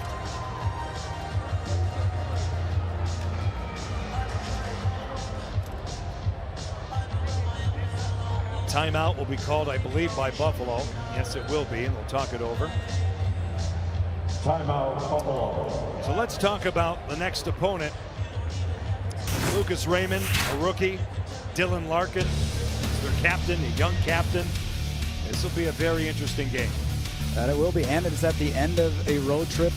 Timeout will be called, I believe, by Buffalo. Yes, it will be, and we'll talk it over. Timeout, Buffalo. So let's talk about the next opponent. Lucas Raymond, a rookie. Dylan Larkin, their captain, a young captain. This will be a very interesting game. And it will be, and it's at the end of a road trip.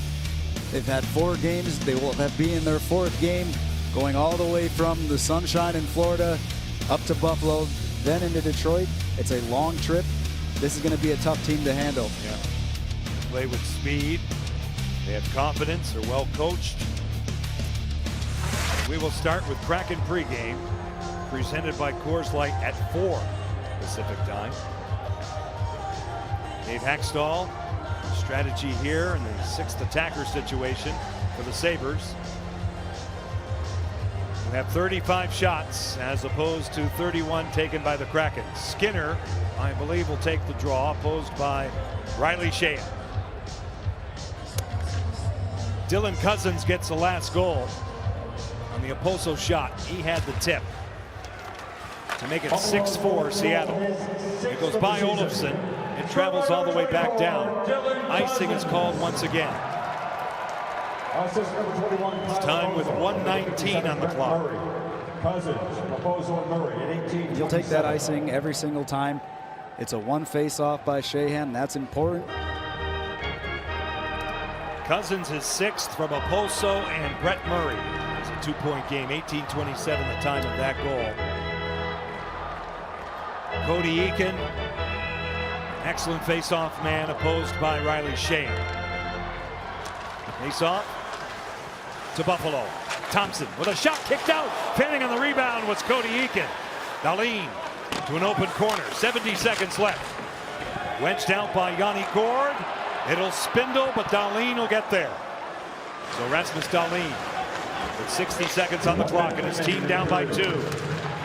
They've had 4 games. They will be in their 4th game, going all the way from the sunshine in Florida up to Buffalo, then into Detroit. It's a long trip. This is going to be a tough team to handle. Yeah. Play with speed. They have confidence. They're well coached. We will start with Kraken pregame, presented by Coors Light at 4 Pacific time. Dave Hackstall, strategy here in the 6th attacker situation for the Sabres. We have 35 shots as opposed to 31 taken by the Kraken. Skinner, I believe, will take the draw, opposed by Riley Sheahan. Dylan Cousins gets the last goal on the Oposo shot. He had the tip to make it 6-4 Seattle. It goes by Olofsson. It travels all the way back down. Icing is called once again. It's time with 1:19 on the clock. You'll take that icing every single time. It's a one face-off by Sheahan. That's important. Cousins is 6th from Oposo and Brett Murray. It's a 2-point game, 18-27 the time of that goal. Cody Eakin, excellent face-off man, opposed by Riley Sheahan. Face-off to Buffalo. Thompson with a shot kicked out. Fanning on the rebound was Cody Eakin. Dahlin to an open corner. 70 seconds left. Wedged out by Yanni Gord. It'll spindle, but Dahlin will get there. So Rasmus Dahlin with 60 seconds on the clock and his team down by 2.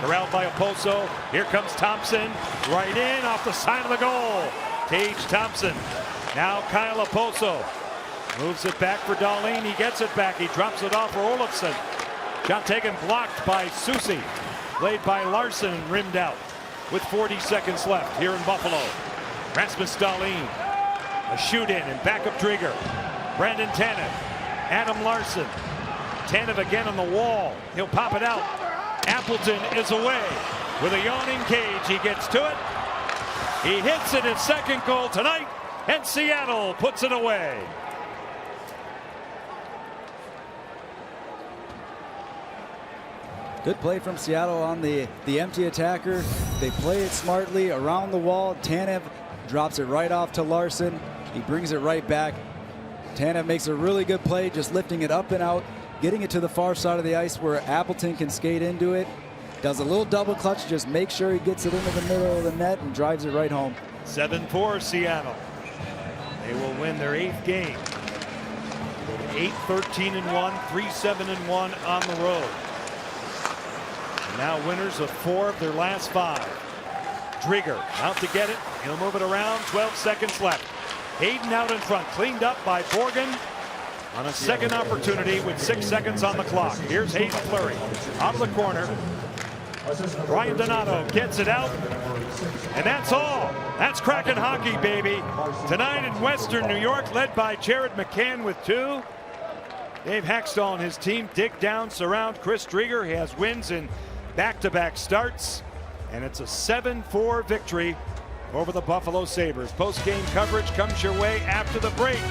Corralled by Oposo. Here comes Thompson. Right in off the side of the goal. Tage Thompson. Now Kyle Oposo. Moves it back for Dahlin. He gets it back. He drops it off for Olofsson. Shot taken, blocked by Susi. Played by Larson and rimmed out. With 40 seconds left here in Buffalo. Rasmus Dahlin. A shoot in and backup Drieger. Brandon Tanev. Adam Larson. Tanev again on the wall. He'll pop it out. Appleton is away. With a yawning Cage. He gets to it. He hits it, his second goal tonight. And Seattle puts it away. Good play from Seattle on the empty attacker. They play it smartly around the wall. Tanev drops it right off to Larson. He brings it right back. Tanev makes a really good play, just lifting it up and out, getting it to the far side of the ice where Appleton can skate into it. Does a little double clutch, just make sure he gets it into the middle of the net and drives it right home. 7-4 Seattle. They will win their 8th game. 8-13-1, 3-7-1 on the road. Now winners of 4 of their last 5. Drieger out to get it. He'll move it around. 12 seconds left. Hayden out in front. Cleaned up by Borgen on a second opportunity with 6 seconds on the clock. Here's Hayden Fleury out of the corner. Brian Donato gets it out. And that's all. That's Kraken hockey, baby. Tonight in Western New York, led by Jared McCann with 2. Dave Haxtell and his team dig down, surround Chris Drieger. He has wins in back-to-back starts, and it's a 7-4 victory over the Buffalo Sabres. Post-game coverage comes your way after the break.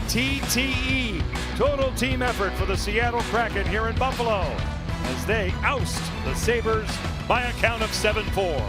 TTE, total team effort for the Seattle Kraken here in Buffalo as they oust the Sabres by a count of 7-4.